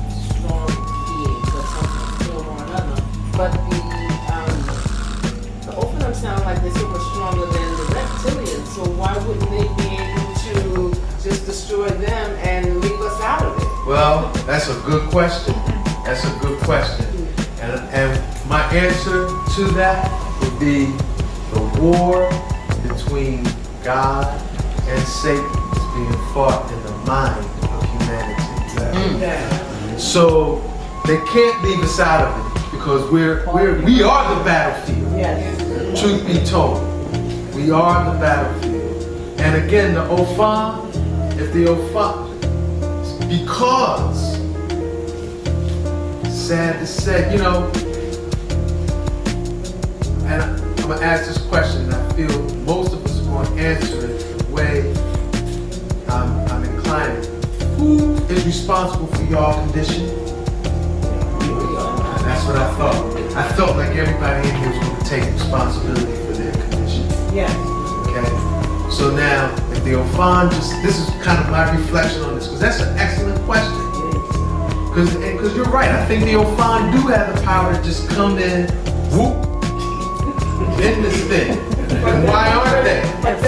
strong beings of some form or another, but the both of them sound like they're so much stronger than the reptilians. So why wouldn't they be able to just destroy them and leave us out of it? Well, that's a good question. That's a good question. And my answer to that would be the war between God and Satan is being fought in the mind of humanity. So they can't leave us out of it because we are the battlefield. Yes. Truth be told, we are the battlefield. And again, the Ofan, because, sad to say, and I'm gonna ask this question, and I feel most of us are going to answer it the way I'm inclining. Who is responsible for y'all condition? That's what I thought. I felt like everybody in here was going to take responsibility for their condition. Yes. Okay? So now, if the Ofan this is kind of my reflection on this, because that's an excellent question. Because you're right, I think the Ofan do have the power to just come in, whoop, in this thing. And why aren't they?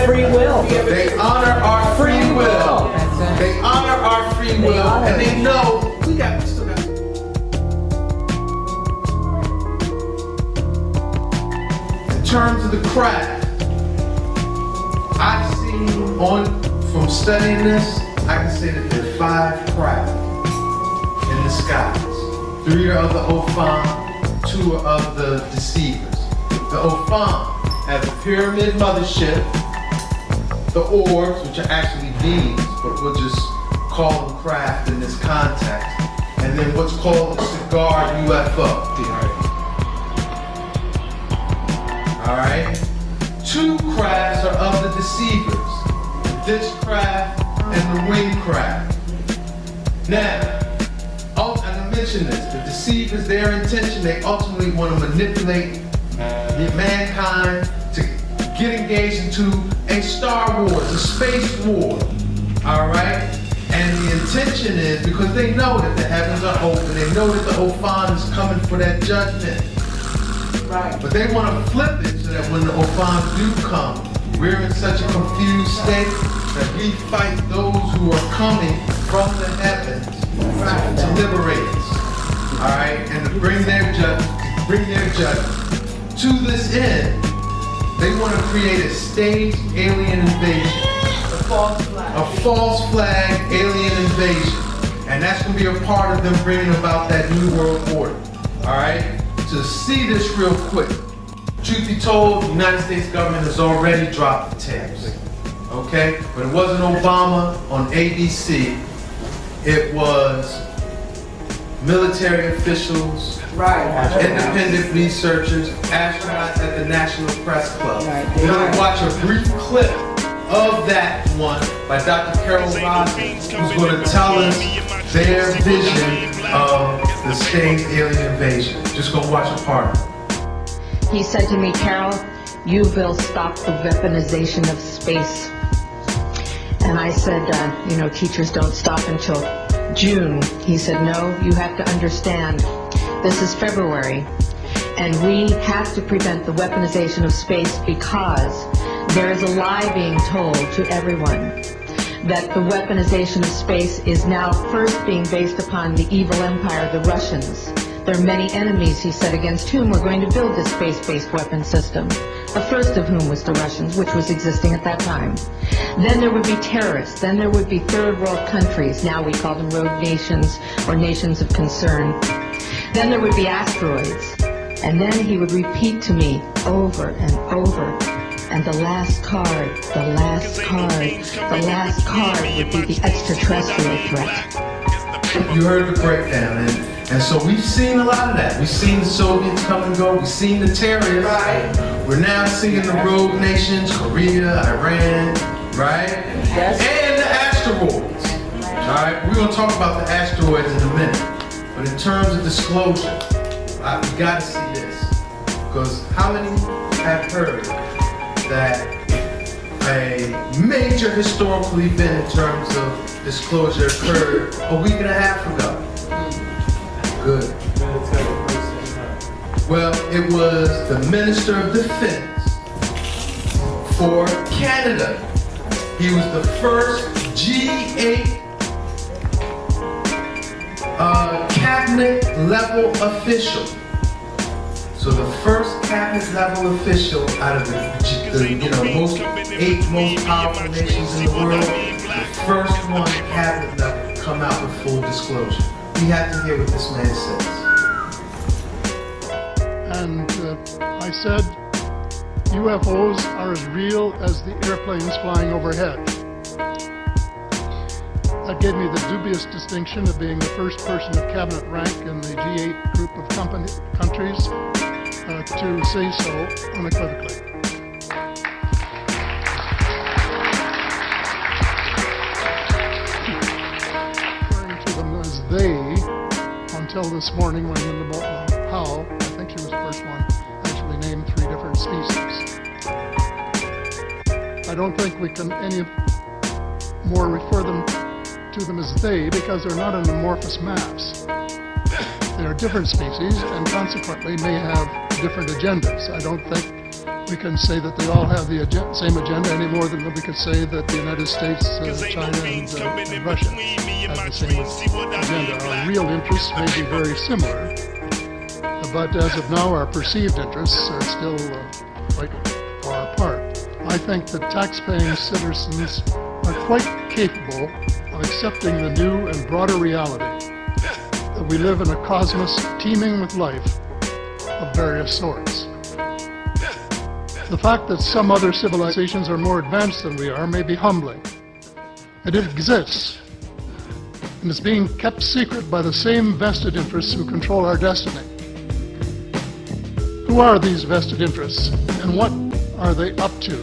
Free will. They honor our free will. They honor our free will, and they know we still got. In terms of the craft, I've seen from studying this, I can say that there are 5 craft in the skies. 3 are of the Ofan, 2 are of the deceivers. The Ofan has a pyramid mothership, the orbs, which are actually beings, but we'll just call them craft in this context, and then what's called the cigar UFO. All right? 2 crafts are of the deceivers, the dish craft and the wing craft. Now, and I mentioned this, the deceivers, their intention, they ultimately want to manipulate mankind to get engaged into a Star Wars, a space war, all right? And the intention is, because they know that the heavens are open, they know that the Ofan is coming for that judgment. Right. But they want to flip it so that when the Ofan do come, we're in such a confused state that we fight those who are coming from the heavens to liberate us, all right? And to bring their judgment. To this end, they want to create a staged alien invasion. A false flag alien invasion. And that's going to be a part of them bringing about that new world order. All right? To see this real quick. Truth be told, the United States government has already dropped the tapes. Okay? But it wasn't Obama on ABC. It was military officials, independent researchers, astronauts at the National Press Club. We're going to watch a brief clip of that one by Dr. Carol Rossi, who's going to tell us their vision of the staged alien invasion. Just go watch a part of it. He said to me, Carol, you will stop the weaponization of space. And I said, teachers don't stop until June. He said, no, you have to understand, this is February, and we have to prevent the weaponization of space because there is a lie being told to everyone that the weaponization of space is now first being based upon the evil empire, the Russians. There are many enemies, he said, against whom we're going to build this space-based weapon system. The first of whom was the Russians, which was existing at that time. Then there would be terrorists. Then there would be third world countries. Now we call them rogue nations or nations of concern. Then there would be asteroids. And then he would repeat to me over and over. And the last card would be the extraterrestrial threat. You heard the breakdown, and so we've seen a lot of that. We've seen the Soviets come and go. We've seen the terrorists. Right. We're now seeing the rogue nations, Korea, Iran, right? Yes. And the asteroids. All right, we're gonna talk about the asteroids in a minute. But in terms of disclosure, we gotta see this, because how many have heard that a major historical event in terms of disclosure occurred a week and a half ago? Good. Well, it was the Minister of Defense for Canada. He was the first G8 cabinet level official. So the first cabinet level official out of the eight most powerful nations in the world, the first one cabinet level to come out with full disclosure. We have to hear what this man says. And I said, UFOs are as real as the airplanes flying overhead. That gave me the dubious distinction of being the first person of cabinet rank in the G8 group of countries to say so unequivocally. Referring to them as they, until this morning when Linda Powell, I think she was the first one, actually named 3 different species. I don't think we can any more refer to them as they, because they're not an amorphous mass. They are different species and consequently may have different agendas. I don't think we can say that they all have the same agenda any more than we could say that the United States, China, and Russia have the same agenda. Our real interests may be very similar, but as of now, our perceived interests are still quite far apart. I think that tax-paying citizens are quite capable of accepting the new and broader reality that we live in a cosmos teeming with life of various sorts. The fact that some other civilizations are more advanced than we are may be humbling. It exists, and it's being kept secret by the same vested interests who control our destiny. Who are these vested interests, and what are they up to?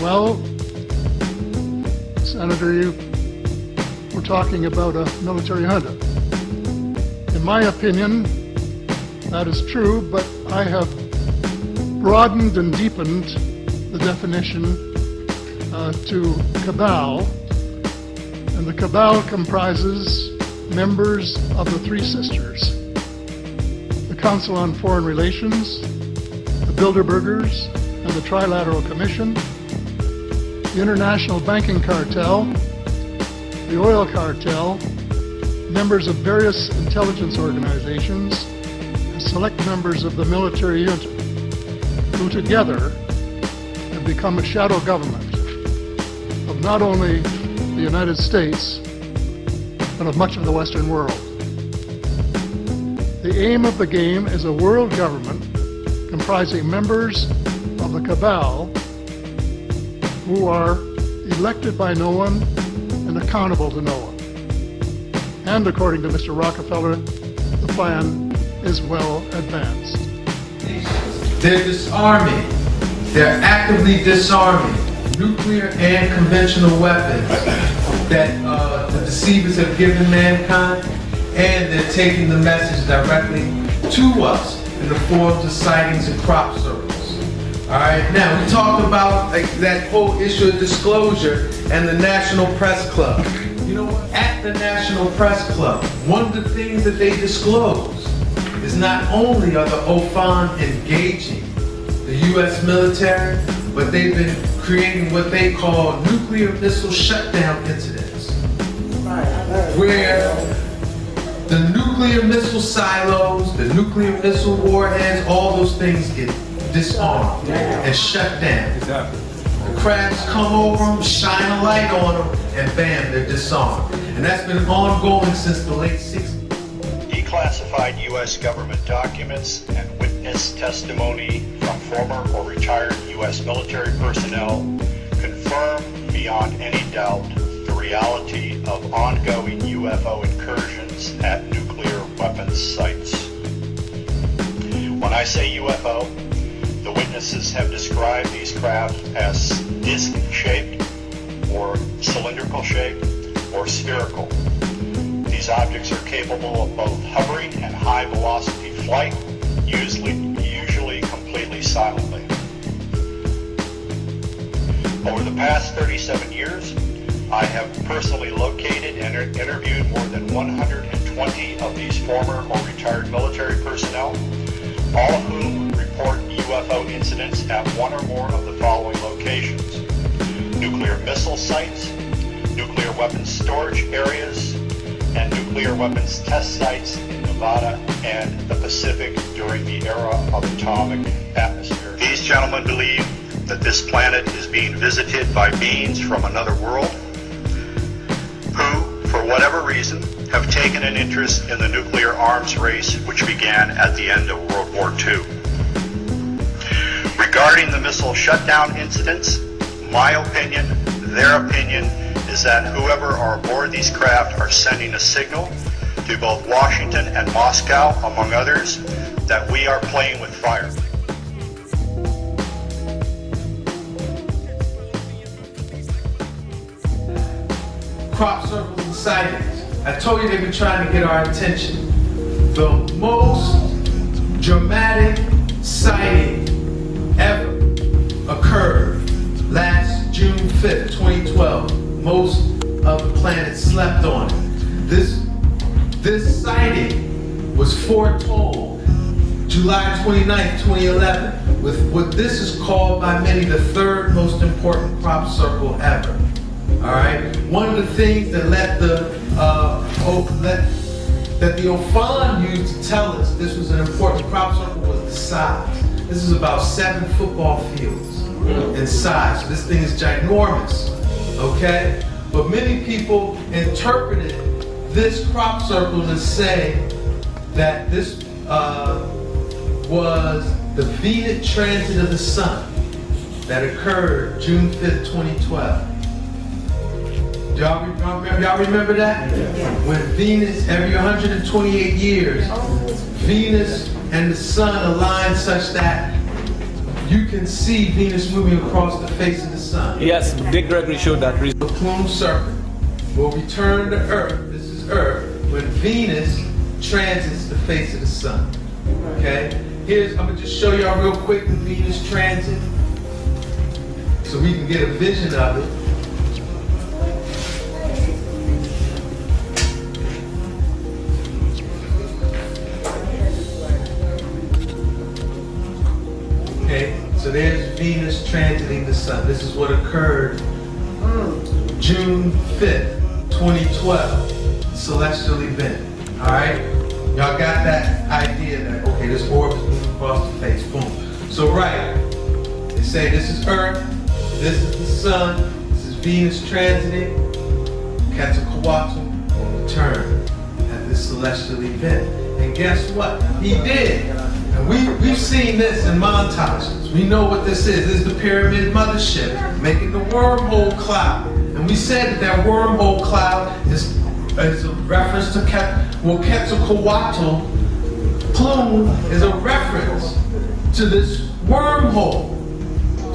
Well, Senator, you were talking about a military junta. In my opinion, that is true, but I have broadened and deepened the definition to cabal, and the cabal comprises members of the 3 sisters: the Council on Foreign Relations, the Bilderbergers, and the Trilateral Commission, the International Banking Cartel, the Oil Cartel, members of various intelligence organizations, and select members of the military junta, who together have become a shadow government of not only the United States, but of much of the Western world. The aim of the game is a world government comprising members of the cabal who are elected by no one and accountable to no one. And according to Mr. Rockefeller, the plan is well advanced. They're disarming. They're actively disarming nuclear and conventional weapons that the deceivers have given mankind, and they're taking the message directly to us in the forms of sightings and crop circles. All right, now we talked about like, that whole issue of disclosure and the National Press Club. You know what? At the National Press Club, one of the things that they disclose is not only are the OFAN engaging the U.S. military, but they've been creating what they call nuclear missile shutdown incidents, where the nuclear missile silos, the nuclear missile warheads, all those things get disarmed and shut down. The crabs come over them, shine a light on them, and bam, they're disarmed. And that's been ongoing since the late 60s. Declassified U.S. government documents and witness testimony from former or retired U.S. military personnel confirm beyond any doubt the reality of ongoing UFO incursions at nuclear weapons sites. When I say UFO, the witnesses have described these craft as disc-shaped or cylindrical shaped or spherical. These objects are capable of both hovering and high velocity flight, usually completely silently. Over the past 37 years, I have personally located and interviewed more than 120 of these former or retired military personnel, all of whom report UFO incidents at one or more of the following locations: nuclear missile sites, nuclear weapons storage areas, and nuclear weapons test sites in Nevada and the Pacific during the era of atomic atmosphere. These gentlemen believe that this planet is being visited by beings from another world who, for whatever reason, have taken an interest in the nuclear arms race which began at the end of World War II. Regarding the missile shutdown incidents, my opinion, their opinion, is that whoever are aboard these craft are sending a signal to both Washington and Moscow, among others, that we are playing with fire. Crop circles and sightings. I told you they've been trying to get our attention. The most dramatic sighting ever occurred last June 5th, 2012. Most of the planet slept on it. This sighting was foretold July 29th, 2011, with what this is called by many the third most important crop circle ever. All right. One of the things that that the OFAN used to tell us this was an important crop circle was the size. This is about 7 football fields in size. So this thing is ginormous. Okay? But many people interpreted this crop circle to say that this was the Venus transit of the sun that occurred June 5th, 2012. Y'all remember that? When Venus, every 128 years, Venus and the sun align such that you can see Venus moving across the face of the sun. Yes, Dick Gregory showed that. The plume serpent will return to Earth. This is Earth when Venus transits the face of the sun. Okay? I'm gonna just show y'all real quick the Venus transit so we can get a vision of it. Okay, so there's Venus transiting the sun. This is what occurred June 5th, 2012, celestial event. All right, y'all got that idea that, okay, this orb is moving across the face, boom. So right, they say this is Earth, this is the sun, this is Venus transiting, Quetzalcoatl will return at this celestial event. And guess what? He did. And we've seen this in montages. We know what this is. This is the pyramid mothership making the wormhole cloud. And we said that wormhole cloud is a reference to Quetzalcoatl plume is a reference to this wormhole.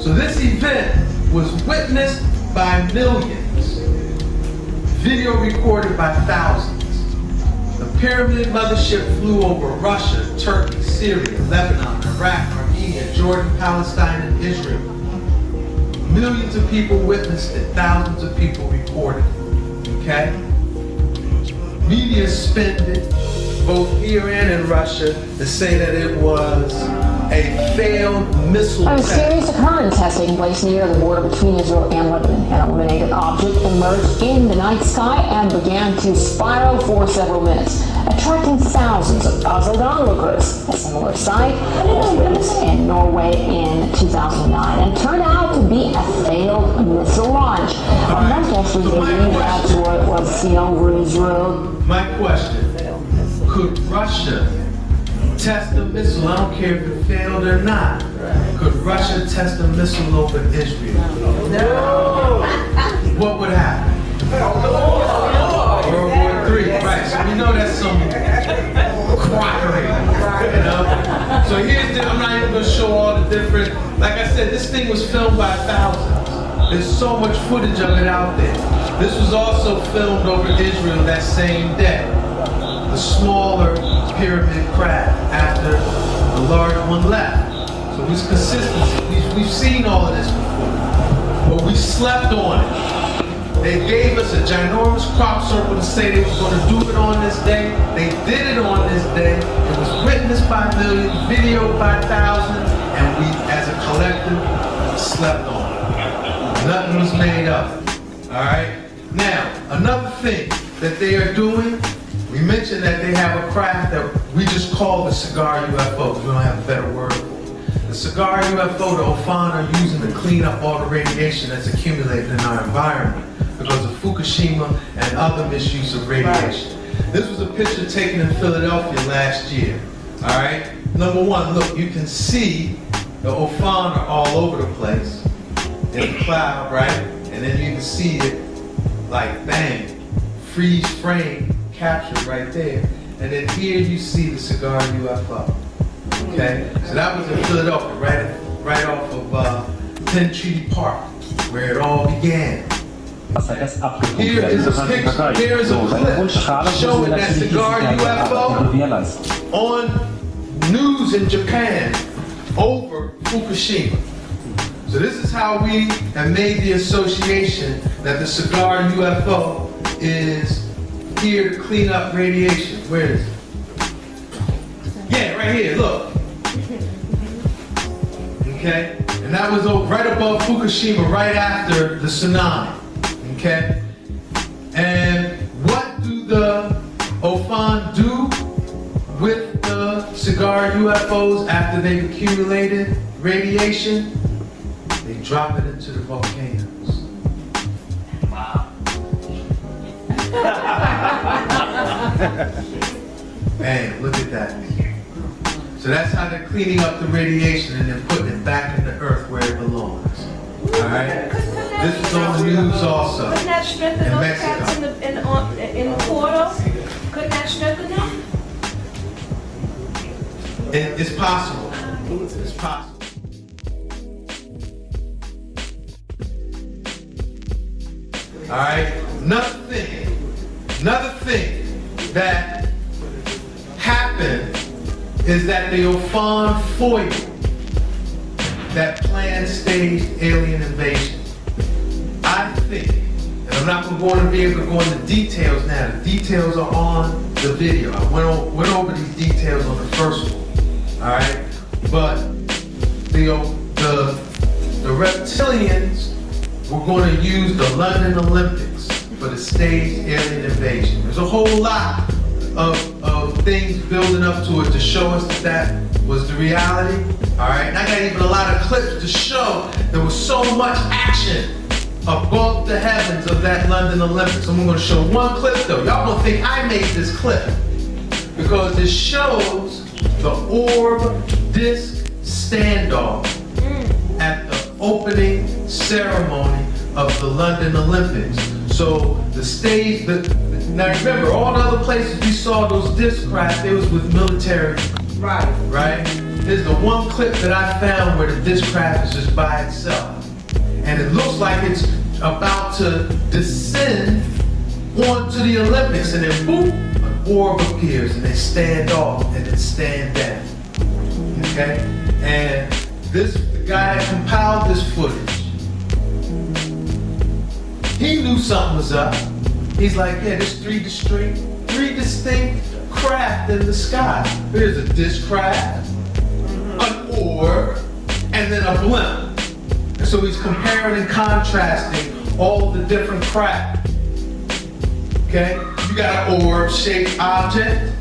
So this event was witnessed by millions, video recorded by thousands. The Pyramid mothership flew over Russia, Turkey, Syria, Lebanon, Iraq, Armenia, Jordan, Palestine, and Israel. Millions of people witnessed it, thousands of people reported it, okay? Media spend it, both here and in Russia, to say that it was a failed missile A test. series of currents has taken place near the border between Israel and Lebanon. An illuminated object emerged in the night sky and began to spiral for several minutes, attracting thousands of puzzled onlookers. A similar sight was witnessed in Norway in 2009 and turned out to be a failed missile launch. Protesters believe that's what was seen over Israel. My question, could Russia test a missile? I don't care if it failed or not. Could Russia test a missile over Israel? No. What would happen? World War III, right? So we know that's some crockery, you know? So here's the, I'm not even gonna show all the different, like I said, this thing was filmed by thousands. There's so much footage of it out there. This was also filmed over Israel that same day. The smaller pyramid craft after the large one left. So there's consistency. We've seen all of this before, but we slept on it. They gave us a ginormous crop circle to say they were going to do it on this day. They did it on this day. It was witnessed by millions, videoed by thousands, and we, as a collective, slept on it. Nothing was made up. All right? Now, another thing that they are doing, we mentioned that they have a craft that we just call the cigar UFO, because we don't have a better word for it. The cigar UFO, the Ofan are using to clean up all the radiation that's accumulated in our environment because of Fukushima and other misuse of radiation. This was a picture taken in Philadelphia last year. All right? Number one, look, you can see the Ofan are all over the place in the cloud, right? And then you can see it like bang, freeze frame, captured right there. And then here you see the cigar UFO. Okay? So that was in Philadelphia, right off of Penn Treaty Park, where it all began. Here is a picture, here is a clip showing that cigar UFO on news in Japan over Fukushima. So this is how we have made the association that the cigar UFO is here to clean up radiation. Where is it? Yeah, right here, look. Okay? And that was right above Fukushima, right after the tsunami. Okay? And what do the Ofan do with the cigar UFOs after they've accumulated radiation? They drop it into the volcanoes. Wow. Bam, look at that. So that's how they're cleaning up the radiation and then putting it back in the earth where it belongs. Alright? This is on the news also. Couldn't that strengthen in those Mexico. cats in the portal? Couldn't that strengthen them? It's possible. It's possible. Alright? Another thing that happened is that the Ofan foiled that planned staged alien invasion. I think, and I'm not going to be able to go into details now. The details are on the video. I went over these details on the first one. All right, but the reptilians were going to use the London Olympics for the staged alien invasion. There's a whole lot of things building up to it to show us that was the reality. All right, and I got even a lot of clips to show there was so much action above the heavens of that London Olympics. I'm going to show one clip though. Y'all don't think I made this clip because it shows the orb disc standoff at the opening ceremony of the London Olympics. So the stage, now remember, all the other places we saw those disc crafts, it was with military. Right? There's the one clip that I found where the disc craft is just by itself. And it looks like it's about to descend onto the Olympics, and then boop, an orb appears and they stand off and then stand down. Okay? And the guy that compiled this footage, he knew something was up. He's like, yeah, there's three distinct craft in the sky. There's a disk craft, an orb, and then a blimp. And so he's comparing and contrasting all the different craft. Okay? You got an orb-shaped object.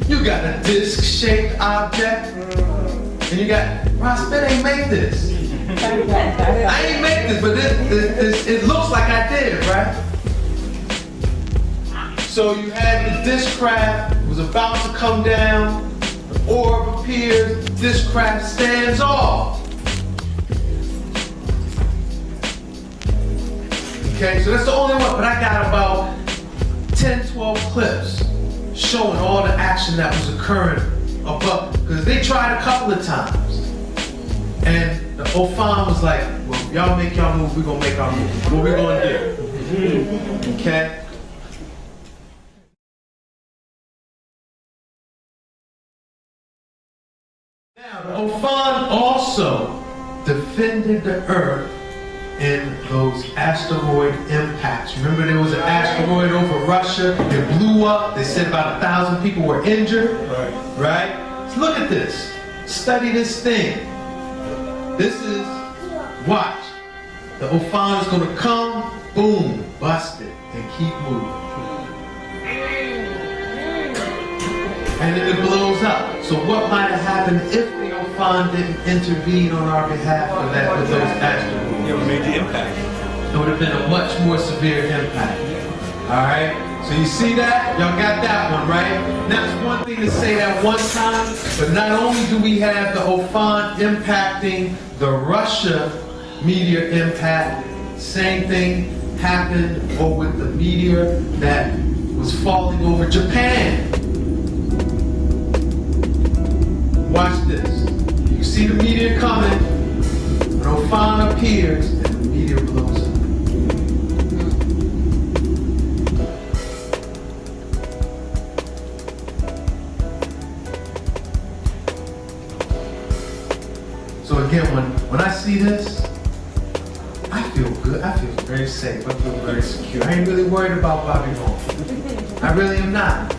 You got a disc-shaped object. And you got, Ross, I ain't make this. I ain't make this, but it looks like I did, right? So you had the disc craft was about to come down, the orb appears, disc craft stands off. Okay, so that's the only one, but I got about 10, 12 clips showing all the action that was occurring above, because they tried a couple of times. And the Ofan was like, well, y'all make y'all move, we're gonna make our move. What we gonna do? Okay? Now, the Ofan also defended the Earth in those asteroid impacts. Remember there was an asteroid over Russia, it blew up, they said about 1,000 people were injured, right? So look at this, study this thing. This is, watch, the Ofan is gonna come, boom, bust it, and keep moving. And then it blows up. So what might have happened if the Ofan didn't intervene on our behalf for that, with those asteroids? Yeah, we made the impact. It would have been a much more severe impact. All right? So you see that? Y'all got that one, right? Now it's one thing to say that one time, but not only do we have the Ofan impacting the Russia meteor impact, same thing happened with the meteor that was falling over Japan. Watch this. You see the meteor coming, an Ofan appears, and the meteor blows up. So again, when I see this, I feel good. I feel very safe. I feel very secure. I ain't really worried about Bobby Home. I really am not.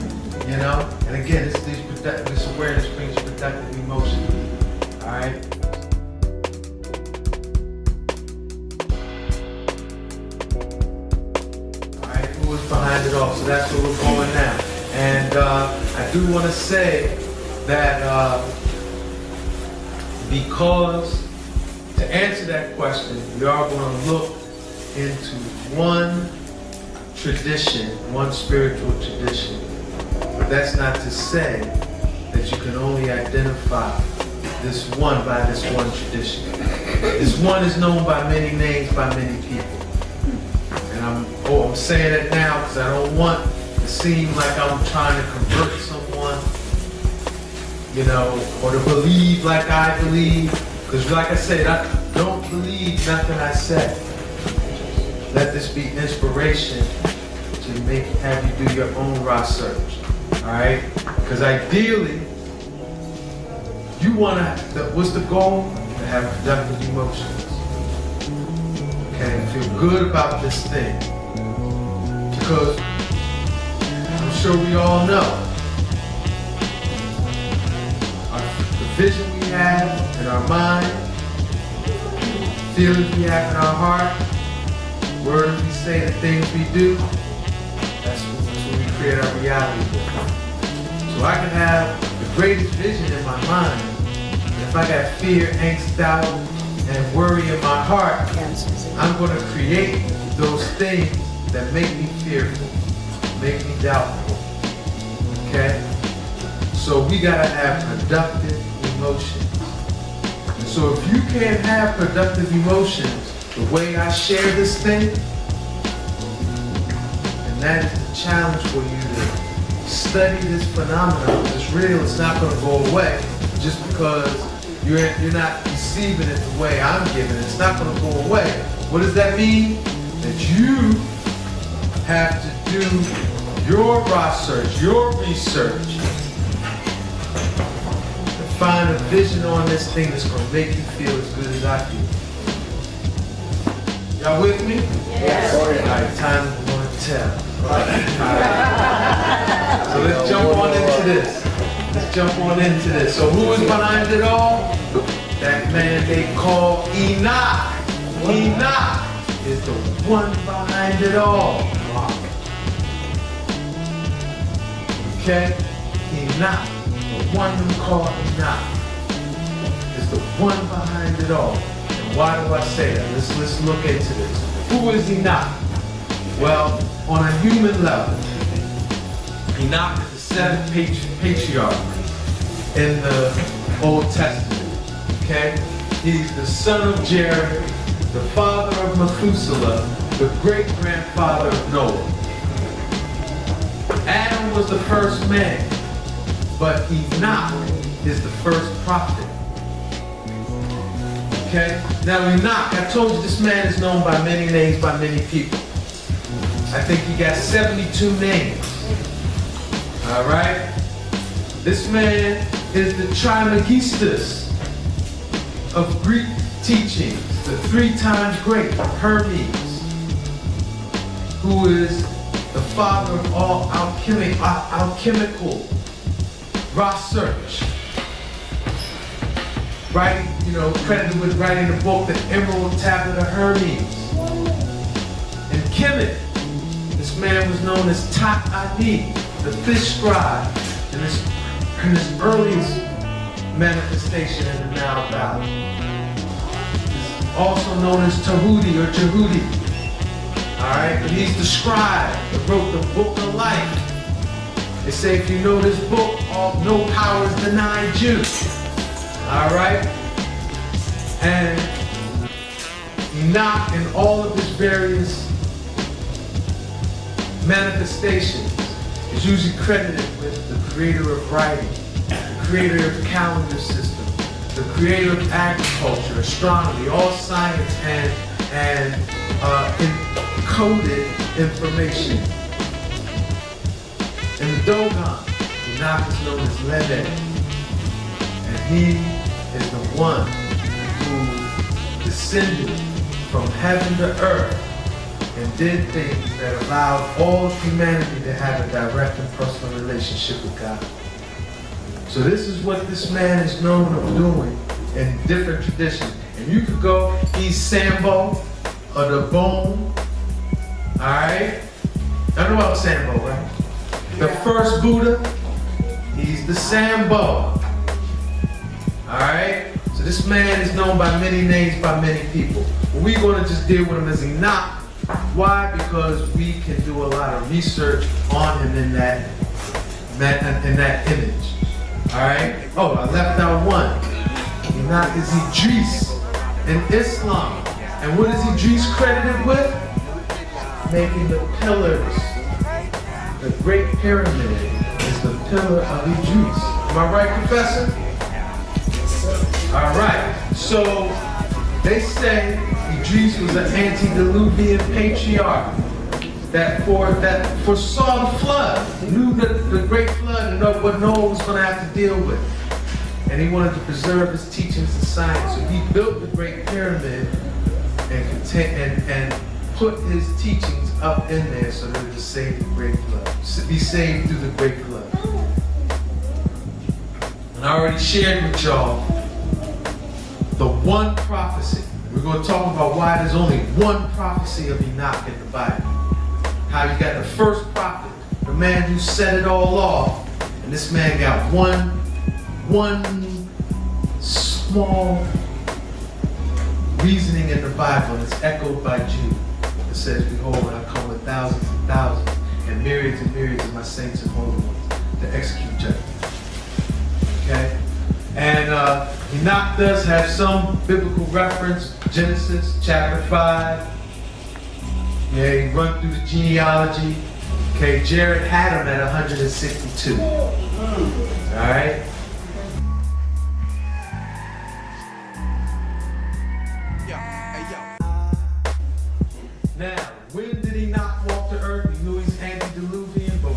You know? And again, this awareness brings productive emotion. Alright? Alright, who was behind it all? So that's where we're going now. And I do want to say that because to answer that question, we are going to look into one tradition, one spiritual tradition. But that's not to say that you can only identify this one by this one tradition. This one is known by many names by many people. And I'm saying it now because I don't want to seem like I'm trying to convert someone, you know, or to believe like I believe. Because like I said, I don't believe nothing I say. Let this be inspiration to have you do your own research. Alright? Because ideally, you want to, what's the goal? To have productive emotions. Okay, and feel good about this thing. Because I'm sure we all know the vision we have in our mind, feelings we have in our heart, words we say, the things we do, that's what we create our reality with. So I can have the greatest vision in my mind, and if I got fear, angst, doubt, and worry in my heart, I'm going to create those things that make me fearful, make me doubtful. Okay? So we got to have productive emotions. And so if you can't have productive emotions the way I share this thing, and that is the challenge for you to study this phenomenon. It's real, it's not going to go away just because you're not receiving it the way I'm giving it. It's not going to go away. What does that mean? That you have to do your research, to find a vision on this thing that's going to make you feel as good as I feel. Y'all with me? Yes. All right, time to tell. All right. So let's jump on into this. So who is behind it all? That man they call Enoch. Enoch is the one behind it all. Okay? Enoch, the one who called Enoch, is the one behind it all. And why do I say that? Let's look into this. Who is Enoch? Well, on a human level, Enoch is the seventh patriarch in the Old Testament. Okay? He's the son of Jared, the father of Methuselah, the great-grandfather of Noah. Adam was the first man, but Enoch is the first prophet. Okay? Now Enoch, I told you this man is known by many names by many people. I think he got 72 names. All right? This man is the Trismegistus of Greek teachings, the 3 times great Hermes, who is the father of all alchemical research. Writing, credited with writing the book, The Emerald Tablet of Hermes. And Kemet, this man was known as Tafari, the fish scribe, in his earliest manifestation in the Nile Valley. He's also known as Tahuti or Jehudi. Alright, but he's the scribe that wrote the book of life. They say if you know this book, no power is denied you. Alright? And Enoch in all of his various manifestations is usually credited with the creator of writing, the creator of the calendar system, the creator of agriculture, astronomy, all science and encoded information. In the Dogon, Enoch is known as Lede, and he is the one who descended from heaven to earth and did things that allowed all of humanity to have a direct and personal relationship with God. So this is what this man is known of doing in different traditions. And you could go, he's Sambo or the Bone. Alright? I know about Sambo, right? The first Buddha, he's the Sambo. Alright? So this man is known by many names by many people. But we're going to just deal with him as Enoch. Why? Because we can do a lot of research on him in that image. Alright? Oh, I left out one. Enoch is Idris in Islam. And what is Idris credited with? Making the pillars. The Great Pyramid is the pillar of Idris. Am I right, Professor? Alright. So they say Idris was an antediluvian patriarch that foresaw the flood, knew the great flood and what Noah was going to have to deal with. And he wanted to preserve his teachings and science. So he built the Great Pyramid and put his teachings up in there so that it would save the great flood, be saved through the great flood. And I already shared with y'all the one prophecy. We're going to talk about why there's only one prophecy of Enoch in the Bible. How you got the first prophet, the man who set it all off, and this man got one small reasoning in the Bible, and it's echoed by Jude. It says, behold, I come with thousands and thousands, and myriads of my saints and holy ones to execute judgment. Okay? And Enoch does have some biblical reference, Genesis chapter 5. Yeah, he run through the genealogy. Okay, Jared had him at 162. Alright? Now, when did Enoch walk the earth? We knew he's antediluvian, but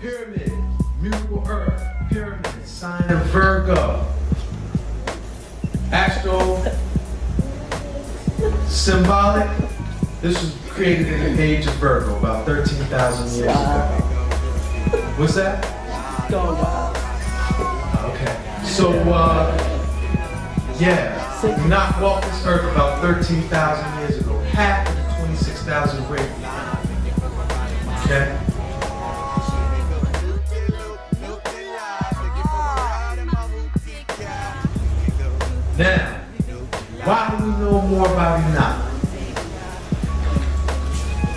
Pyramid, mutable earth, pyramid, sign of Virgo. Astro, symbolic. This was created in the age of Virgo, about 13,000 years ago. What's that? Okay. So, Enoch walked this earth about 13,000 years ago. Half of the 26,000 great people. Okay? Now, why do we know more about Enoch?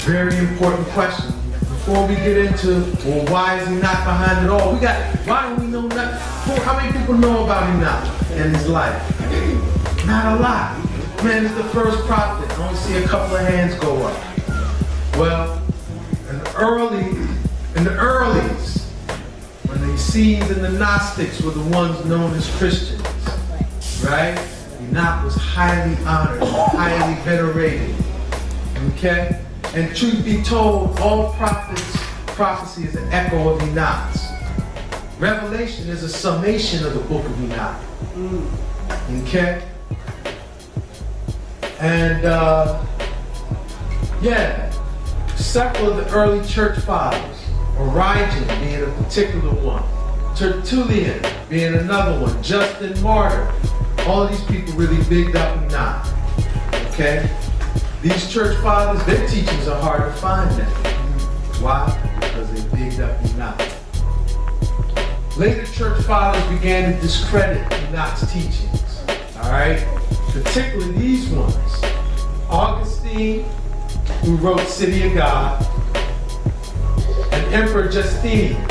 Very important question. Before we get into, well, why is Enoch behind it all? Why do we know nothing? How many people know about Enoch and his life? Not a lot. Man, it's the first prophet. I only see a couple of hands go up. Well, in the earlies, when the Essenes and the Gnostics were the ones known as Christians, right? Enoch was highly honored, highly venerated. Okay? And truth be told, all prophecy is an echo of Enoch's. Revelation is a summation of the book of Enoch. Okay? And several of the early church fathers, Origen being a particular one, Tertullian being another one, Justin Martyr, all of these people really bigged up Enoch. Okay? These church fathers, their teachings are hard to find now. Why? Because they bigged up Enoch. Later church fathers began to discredit Enoch's teachings. Alright? Particularly these ones. Augustine, who wrote City of God, and Emperor Justinian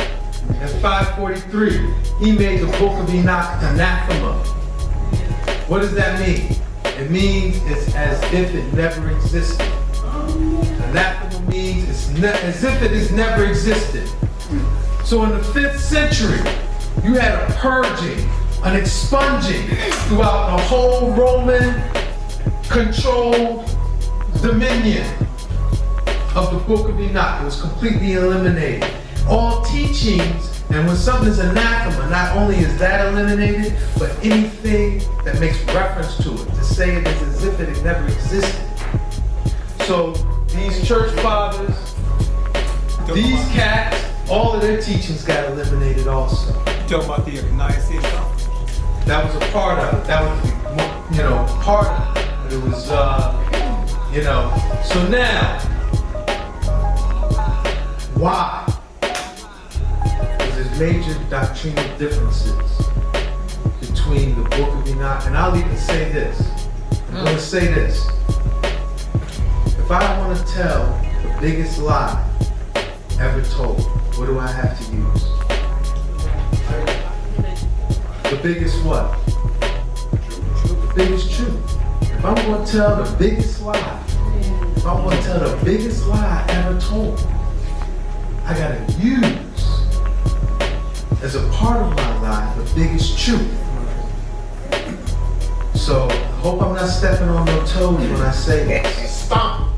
in 543, he made the book of Enoch anathema. What does that mean? It means it's as if it never existed. Anathema means it's as if it has never existed. So in the 5th century, you had a purging, an expunging throughout the whole Roman controlled dominion of the book of Enoch. It was completely eliminated. All teachings, and when something is anathema, not only is that eliminated, but anything that makes reference to it, to say it is as if it had never existed. So these church fathers, these cats, all of their teachings got eliminated also. You talking about the Nicene Conference? That was a part of it. That was, part of it. But it was, So now, why? There's major doctrinal differences between the book of Enoch, and I'll even say this. I'm going to say this. If I want to tell the biggest lie ever told, what do I have to use? The biggest what? The biggest truth. If I'm going to tell the biggest lie, if I'm going to tell the biggest lie ever told, I got to use as a part of my life the biggest truth. So I hope I'm not stepping on no toes when I say this. Stomp!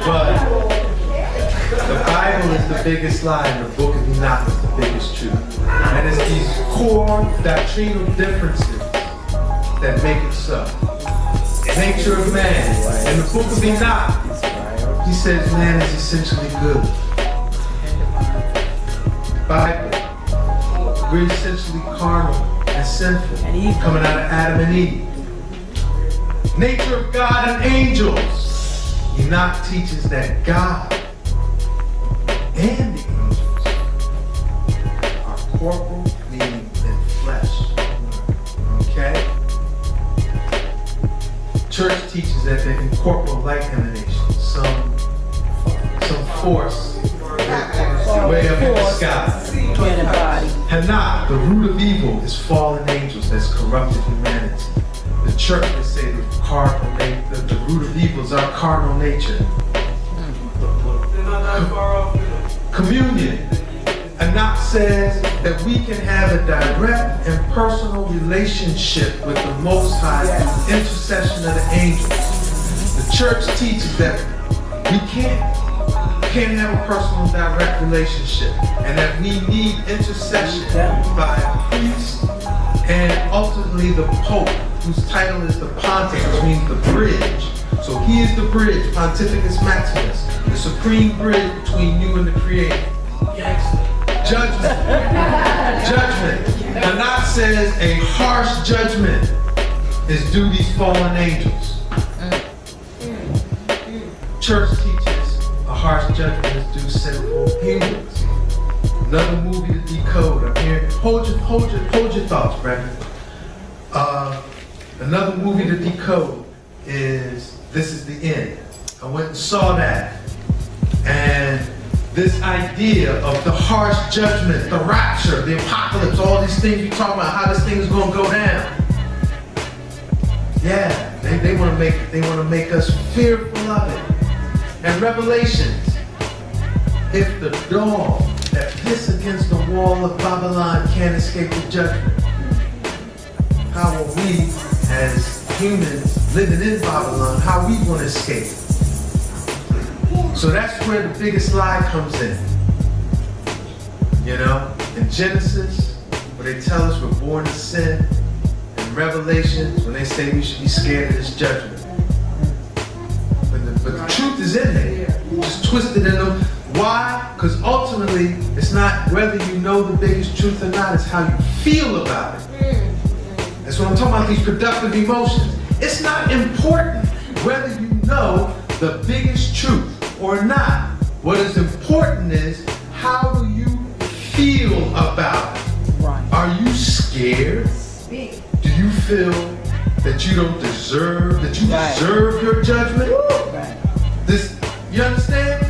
But the Bible is the biggest lie and the book of Enoch is the biggest truth. And it's these core doctrinal differences that make it so. Nature of man. In the book of Enoch, he says man is essentially good. Bible, we're essentially carnal and sinful, coming out of Adam and Eve. Nature of God and angels. Enoch teaches that God and the angels are corporal, meaning in flesh. Okay? Church teaches that they're incorporeal light emanation, some force way up in the sky. Henok, the root of evil, is fallen angels that's corrupted humanity. The church would say the root of evil is our carnal nature. Communion. Enoch says that we can have a direct and personal relationship with the Most High through the intercession of the angels. The church teaches that we can't can't have a personal direct relationship, and that we need intercession by a priest and ultimately the Pope, whose title is the Pontiff, which means the bridge. So he is the bridge, Pontificus Maximus, the supreme bridge between you and the Creator. Judgment. Judgment. Henok says a harsh judgment is due these fallen angels. Church teaches a harsh judgment is due sinful humans. Another movie to decode. I'm here. Hold your thoughts, Brendan. Another movie to decode is This Is the End. I went and saw that, and this idea of the harsh judgment, the rapture, the apocalypse, all these things we talk about, how this thing is going to go down. Yeah, they want to make us fearful of it. And Revelations, if the dog that piss against the wall of Babylon can't escape the judgment, how are we as humans living in Babylon, how we want to escape? So that's where the biggest lie comes in. You know, in Genesis, where they tell us we're born to sin, in Revelations, when they say we should be scared of this judgment. But the truth is in there. Just twisted in them. Why? Because ultimately, it's not whether you know the biggest truth or not, it's how you feel about it. That's what I'm talking about, these productive emotions. It's not important whether you know the biggest truth or not. What is important is, how do you feel about it? Right. Are you scared? Do you feel that you don't deserve, that you deserve your judgment? Right. This, you understand?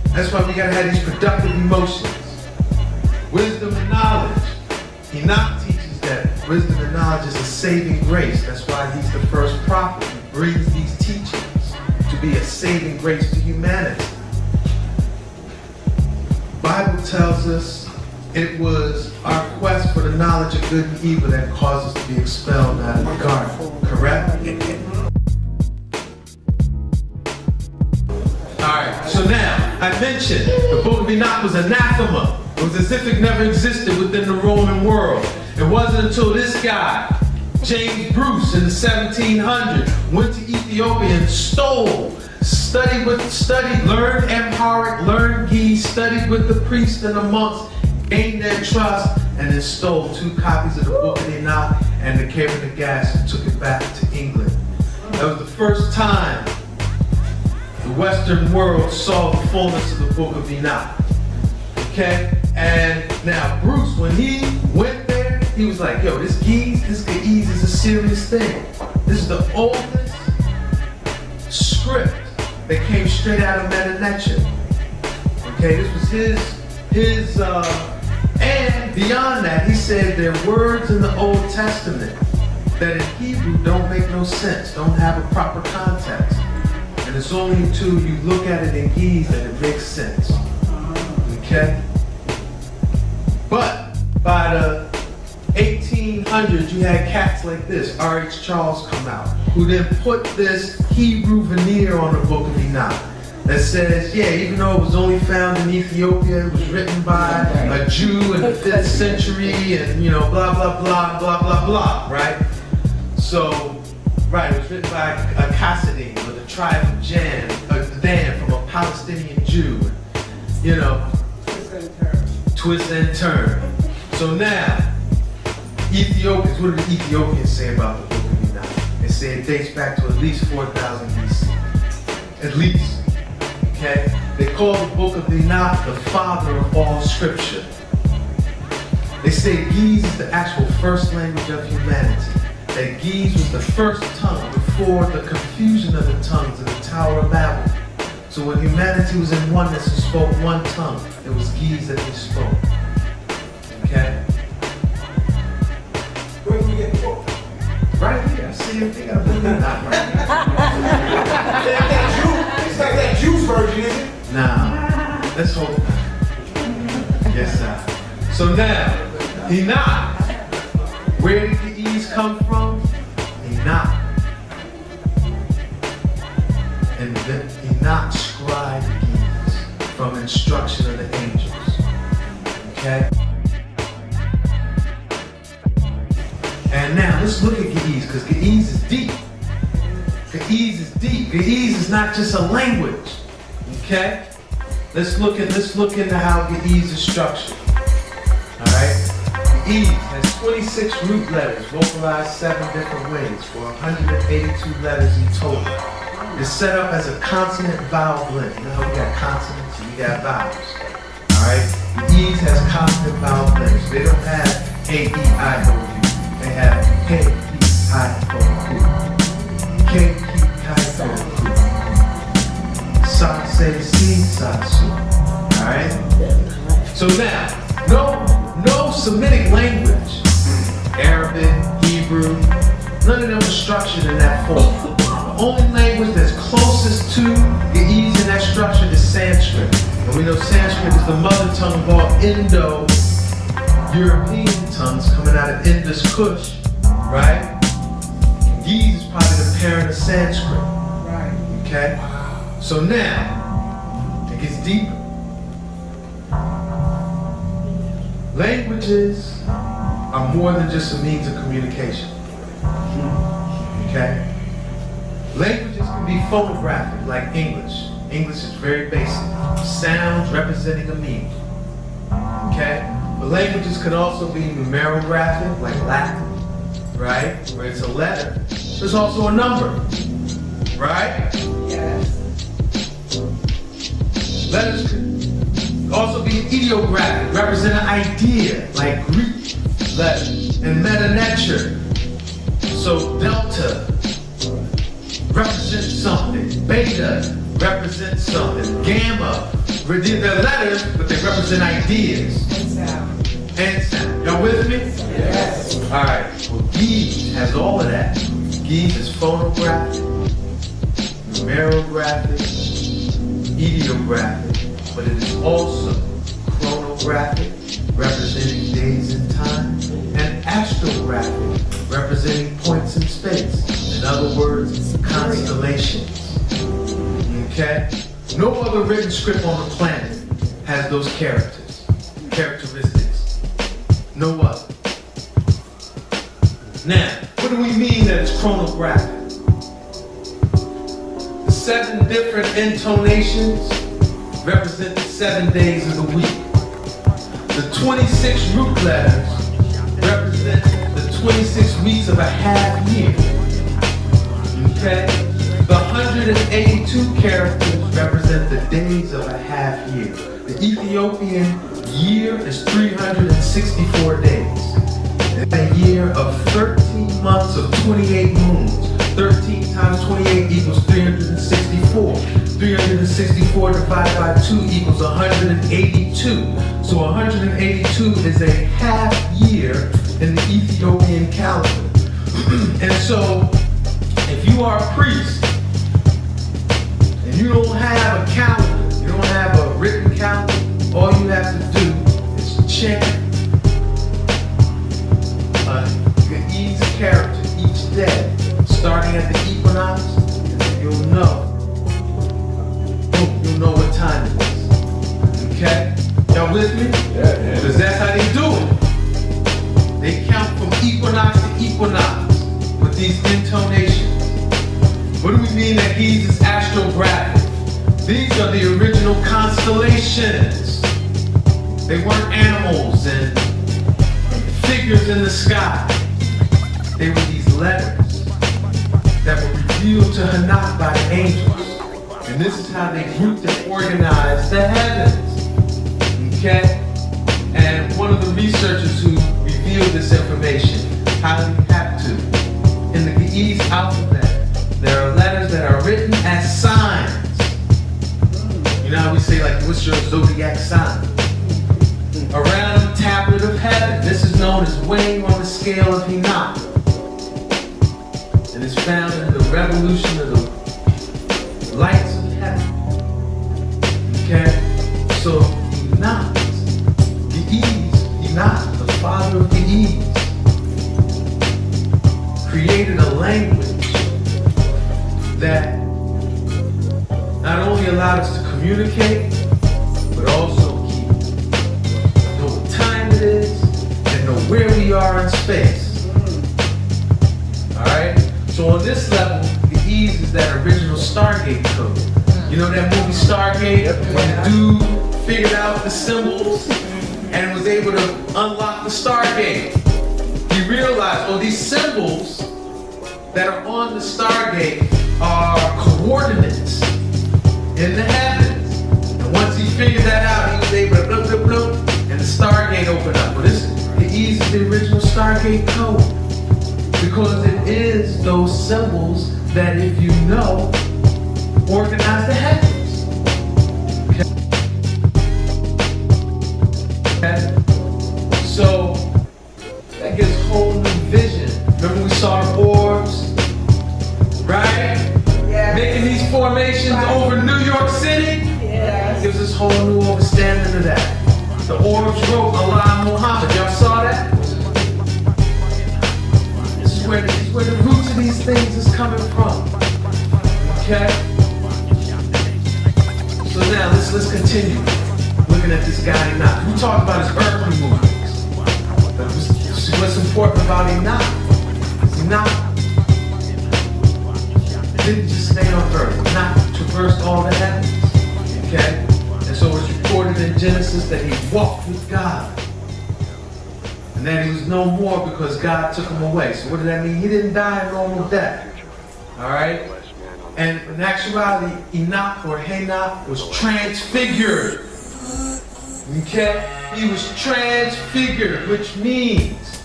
That's why we gotta have these productive emotions. Wisdom and knowledge. Henok teaches that wisdom and knowledge is a saving grace. That's why he's the first prophet. He brings these teachings to be a saving grace to humanity. Bible tells us it was our quest for the knowledge of good and evil that caused us to be expelled out of the garden. Correct? Alright, so now, I mentioned the book of Henok was anathema. It was as if it never existed within the Roman world. It wasn't until this guy, James Bruce, in the 1700s, went to Ethiopia and learned Amharic, learned Gi, studied with the priests and the monks, gained their trust, and then stole 2 copies of the book of Henok and the Cave of the Gas and took it back to England. That was the first time the Western world saw the fullness of the book of Henok. Okay? And now Bruce, when he went there, he was like, yo, this Ge'ez is a serious thing. This is the oldest script that came straight out of Metatron. Okay, this was his and beyond that, he said there are words in the Old Testament that in Hebrew don't make no sense, don't have a proper context. And it's only until you look at it in Ge'ez that it makes sense. Okay? But by the 1800s, you had cats like this, R.H. Charles, come out, who then put this Hebrew veneer on the book of Henok that says, yeah, even though it was only found in Ethiopia, it was written by a Jew in the 5th century, and you know, blah, blah, blah, blah, blah, blah, right? So, right, it was written by a Chassidin, or the tribe of Dan, from a Palestinian Jew, you know, twist and turn. So now, Ethiopians, what did the Ethiopians say about the book of Henok? They say it dates back to at least 4,000 BC. At least. Okay? They call the book of Henok the father of all scripture. They say Ge'ez is the actual first language of humanity. That Ge'ez was the first tongue before the confusion of the tongues in the Tower of Babel. So when humanity was in oneness and spoke one tongue, it was Ge'ez that they spoke. Okay? Where do we get the book? Right here. I see everything. I believe it not right here. It's like that juice version, isn't it? Nah. Let's hope not. Yes, sir. So now, Henok. Where did the E's come from? Henok. And then Henok scribed Ge'ez. instruction of the angels. Okay? And now let's look at Ge'ez, because Ge'ez is deep. Ge'ez is deep. Ge'ez is not just a language. Okay? Let's look into how Ge'ez is structured. Alright? Ge'ez has 26 root letters, vocalized 7 different ways, for 182 letters in total. It's set up as a consonant-vowel blend. You know how we got consonants and we got vowels. Alright? Ge'ez has consonant-vowel blends. They don't have A, E, I, O, U. They have K, E, I, O, U. K, E, I, O, U. Sa, se, si, sa, su. Alright? So now, no Semitic language, Arabic, Hebrew, none of them are structured in that form. The only language that's closest to Ge'ez in that structure is Sanskrit. And we know Sanskrit is the mother tongue of all Indo-European tongues coming out of Indus Kush, right? Ge'ez is probably the parent of Sanskrit. Right. Okay? So now, it gets deeper. Languages are more than just a means of communication. Okay? Languages can be phonographic, like English. English is very basic. Sounds representing a meaning. Okay? But languages can also be numerographic, like Latin, right? Where it's a letter. There's also a number, right? Yes. Letters can also be ideographic, represent an idea, like Greek letters, and meta-nature. So delta represents something, beta represents something, gamma, they're letters, but they represent ideas. And sound. Y'all with me? Yes. Alright, well Ge'ez has all of that. Ge'ez is phonographic, numerographic, ideographic, but it is also chronographic, representing days and time, and astrographic, representing points in space. In other words, constellations. Okay? No other written script on the planet has those characteristics. No other. Now, what do we mean that it's chronographic? The 7 different intonations represent the 7 days of the week. The 26 root letters represent the 26 weeks of a half year. Okay? The 182 characters represent the days of a half year. The Ethiopian year is 364 days. It's a year of 13 months of 28 moons. 13 times 28 equals 364. 364 divided by 2 equals 182. So 182 is a half year in the Ethiopian calendar. And so, if you are a priest, and you don't have a calendar, you don't have a written calendar, all you have to do is chant a Ge'ez character each day, starting at the equinox, and you'll know what time it is. Okay? Y'all with me? Yeah. Because that's how they do it. They count from equinox to equinox with these intonations. What do we mean that Ge'ez is astrographic? These are the original constellations. They weren't animals and figures in the sky. They were these letters that were revealed to Henok by the angels. And this is how they grouped and organized the heavens. Okay? And one of the researchers who revealed this information, how do you have to? In the Ge'ez alphabet, there are letters that are written as signs. You know how we say, like, what's your zodiac sign? Around the tablet of heaven. This is known as weighing on the scale of Henok. And it's found in the revolution of the lights of heaven. Okay? So Henok, the father of Ge'ez, created a language that not only allowed us to communicate, but figured out the symbols and was able to unlock the Stargate. He realized, oh, these symbols that are on the Stargate are coordinates in the heavens. And once he figured that out, he was able to bloop, bloop, bloop, and the Stargate opened up. Well, it uses the original Stargate code because it is those symbols that, if you know, organize the heavens. Okay? So that gives a whole new vision. Remember we saw the orbs, right? Yeah. Making these formations over New York City. Yes. Gives us a whole new understanding of that. The orbs wrote Allah Muhammad. Y'all saw that? This is where the roots of these things is coming from. Okay? So now let's continue looking at this guy Enoch. We talked about his earthly movements. But what's important about Enoch? Enoch didn't just stay on earth. Enoch traversed all the heavens. Okay? And so it's recorded in Genesis that he walked with God. And that he was no more because God took him away. So what did that mean? He didn't die a normal death. Alright? And in actuality, Enoch or Henok was transfigured. Okay? He was transfigured, which means,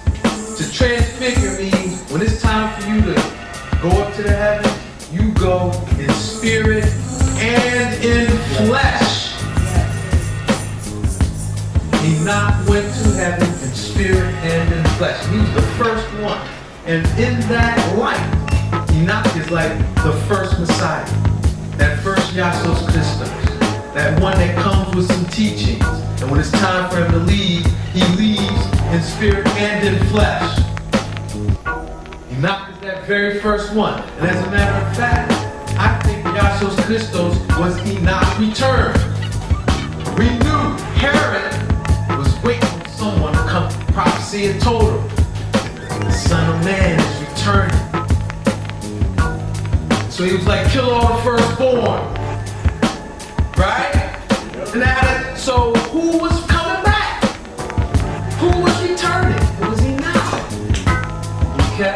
to transfigure means when it's time for you to go up to the heavens, you go in spirit and in flesh. Enoch went to heaven in spirit and in flesh. He was the first one. And in that light, Enoch is like the first Messiah, that first Heso Esot-Eric, that one that comes with some teachings. And when it's time for him to leave, he leaves in spirit and in flesh. Enoch is that very first one. And as a matter of fact, I think Heso Esot-Eric was Enoch's return. We knew Herod was waiting for someone to come. Prophecy had told him, the Son of Man is returning. So he was like, kill all the firstborn. Right? And so who was coming back? Who was returning? It was Enoch. Okay?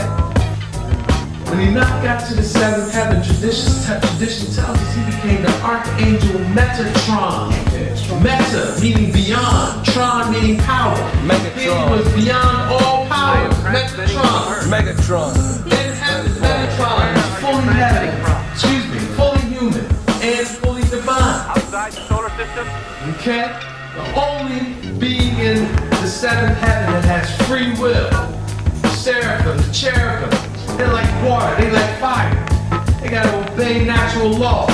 When Enoch got to the seventh heaven, tradition tells us he became the archangel Metatron. Meta meaning beyond, Tron meaning power. He was beyond all power. Megatron. In heaven, Metatron is fully heaven, fully human and fully divine. Outside the solar system? Okay? The only being in the seventh heaven that has free will. The seraphim, the cherubim, they're like water, they like fire. They gotta obey natural law.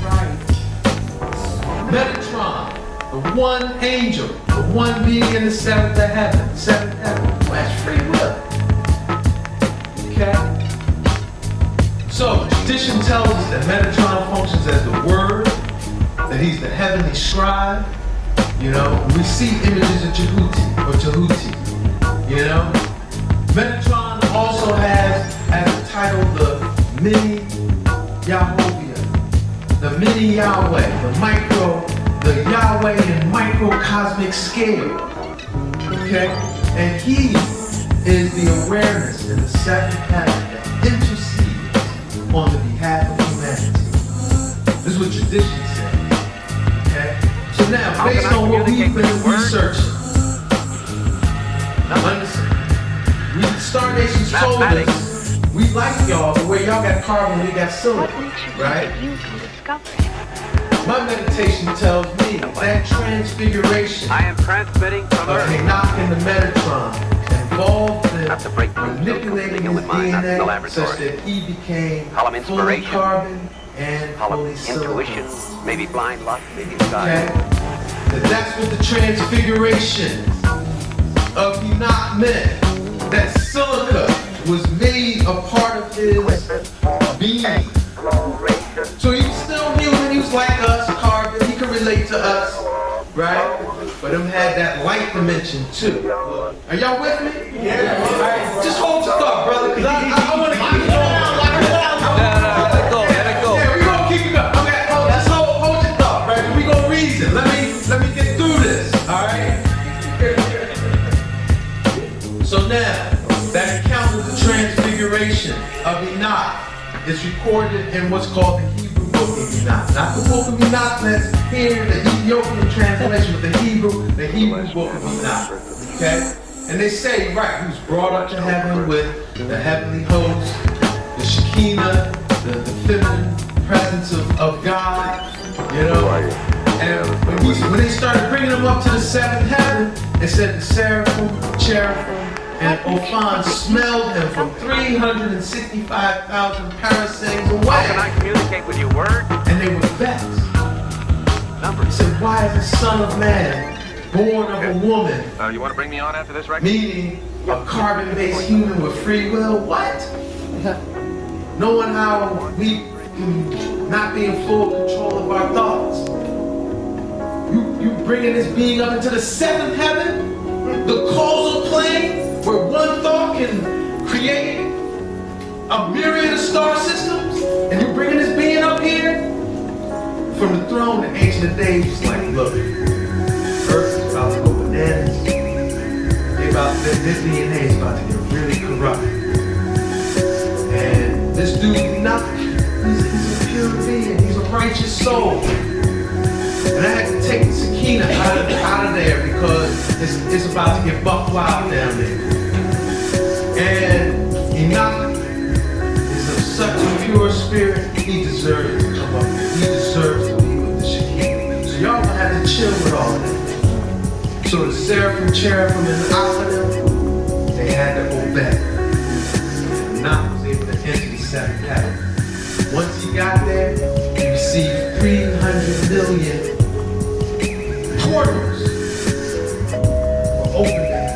Right. Metatron, the one angel, the one being in the seventh heaven, who has free will. Okay? So, tradition tells us that Metatron functions as the Word, that he's the heavenly scribe. You know, we see images of Jehuti, you know. Metatron also has as a title the mini Yahovah, the mini Yahweh, the Yahweh in microcosmic scale. Okay? And he is the awareness in the seventh heaven that intercedes on the behalf of humanity. This is what tradition says. Okay? So now, based on what we've been researching, the Star Nations told us, we like y'all, but where y'all got carbon, we got silver, right? My meditation tells me that transfiguration I am transmitting from of Earth. Henok and the Metatron involved in manipulating his DNA such that he became fully carbon and fully Intuition, silicon. maybe blind luck, maybe sky. Okay? That's what the transfiguration of Henok meant. That silica was made a part of his being. So he was still human, he was like us, carbon, he could relate to us, right? But him had that light dimension too. Are y'all with me? Yeah. All right, just hold your thought, brother, because I want to keep it going. Let it go. Yeah, we're going to keep it going. Okay, just hold your thought, right? We're going to reason. Let me get It's recorded in what's called the Hebrew Book of Enoch. Not the Book of Enoch that's here, the Ethiopian translation, but the Hebrew Book of Enoch. Okay? And they say, right, he was brought up to heaven with the heavenly host, the Shekinah, the feminine presence of God, you know. And when they started bringing him up to the seventh heaven, it said the seraphim, cherubim, and Ophan smelled him from 365,000 parasangs away. How can I communicate with you, word? And they were vexed. He said, why is the Son of Man born of a woman? You want to bring me on after this record? Meaning a carbon-based human with free will? What? Knowing how we can not be in full control of our thoughts. You bringing this being up into the seventh heaven? The causal plane? Where one thought can create a myriad of star systems, and you're bringing this being up here? From the throne, the Ancient of Days was like, look, Earth is about to go bananas. This DNA is about to get really corrupt. And this dude, he's a pure being, he's a righteous soul. And I had to take the Shekinah out of there because it's about to get buck wild down there. And Enoch is of such a pure spirit, he deserves to come up here. He deserves to be with the Shekinah. So y'all gonna have to chill with all of that. So the seraphim, cherubim, and the Ophanim, they had to obey. And Enoch was able to enter the seventh heaven. Once he got there, he received 300 million portals were opened there.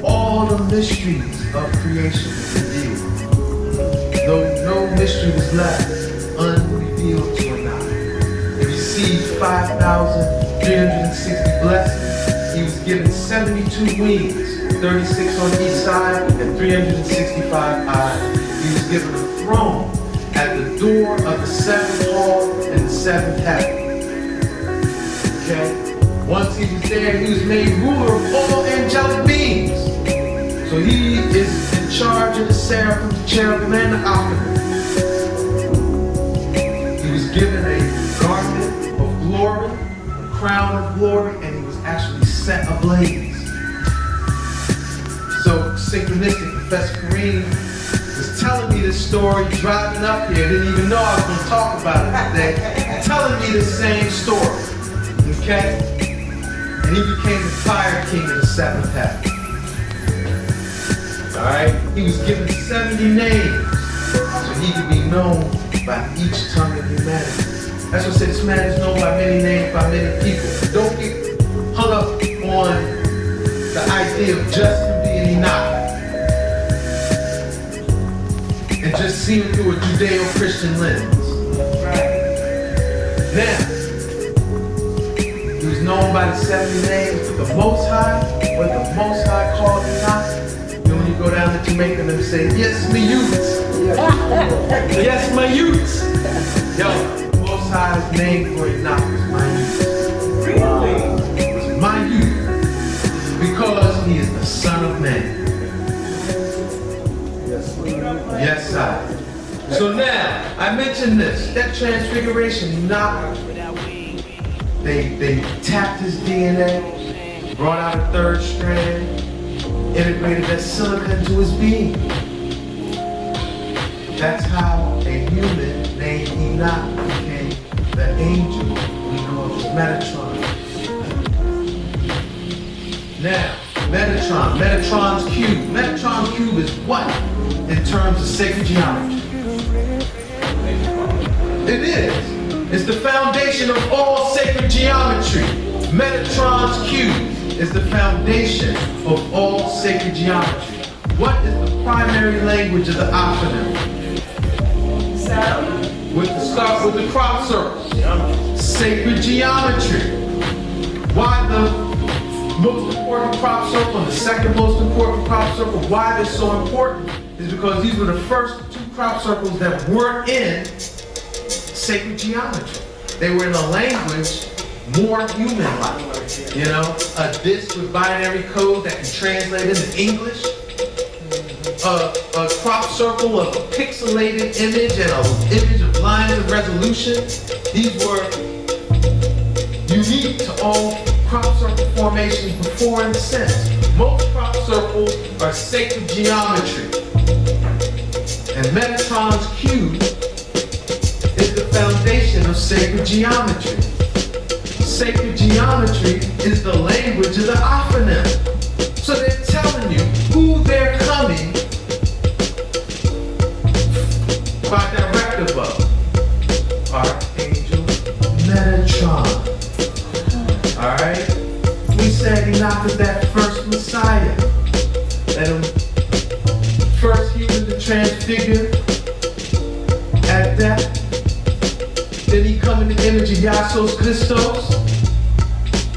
All the mysteries of creation were revealed. Though no mystery was left unrevealed to Enoch. He received 5,360 blessings. He was given 72 wings, 36 on each side, and 365 eyes. He was given a throne at the door of the seventh hall in the seventh heaven. Okay? Once he was there, he was made ruler of all angelic beings. So he is in charge of the seraphim, the cherubim, and the Ophanim. He was given a garment of glory, a crown of glory, and he was actually set ablaze. So synchronistic, Professor Kareem was telling me this story driving up here. Didn't even know I was going to talk about it today. Telling me the same story. Okay? And he became the fire king of the seventh heaven. Alright? He was given 70 names so he could be known by each tongue of humanity. That's what I said, this man is known by many names, by many people. Don't get hung up on the idea of just him being Enoch and just see him through a Judeo-Christian lens. Now, he was known by the 70 names, but the Most High, what the Most High called Enoch, then when you go down to Jamaica, them say, yes, me youths. Yes, my youths. Yo, the Most High's name for Enoch was my youth. Really? It was my youth. Because he is the Son of Man. Yes, I. So now, I mentioned this, that transfiguration, Enoch, they tapped his DNA, brought out a third strand, integrated that silicon into his being. That's how a human named Henok became the angel we know as Metatron. Now, Metatron's cube. Metatron's cube is what in terms of sacred geometry? It is. It's the foundation of all sacred geometry. Metatron's cube is the foundation of all sacred geometry. What is the primary language of the Ophanim? Sound. Start with the crop circles. Sacred geometry. Why the most important crop circle and the second most important crop circle, why they're so important, is because these were the first two crop circles that weren't in sacred geometry. They were in a language more human-like. You know, a disk with binary code that can translate into English. A a crop circle of a pixelated image and an image of lines of resolution. These were unique to all crop circle formations before and since. Most crop circles are sacred geometry. And Metatron's cube is the foundation of sacred geometry. Sacred geometry is the language of the ophonym. So they're telling you who they're coming by directive of. Archangel Metatron. Alright? We said Enoch is that first Messiah. That first human to transfigure at death. Then he come in the image of Yasos Christos,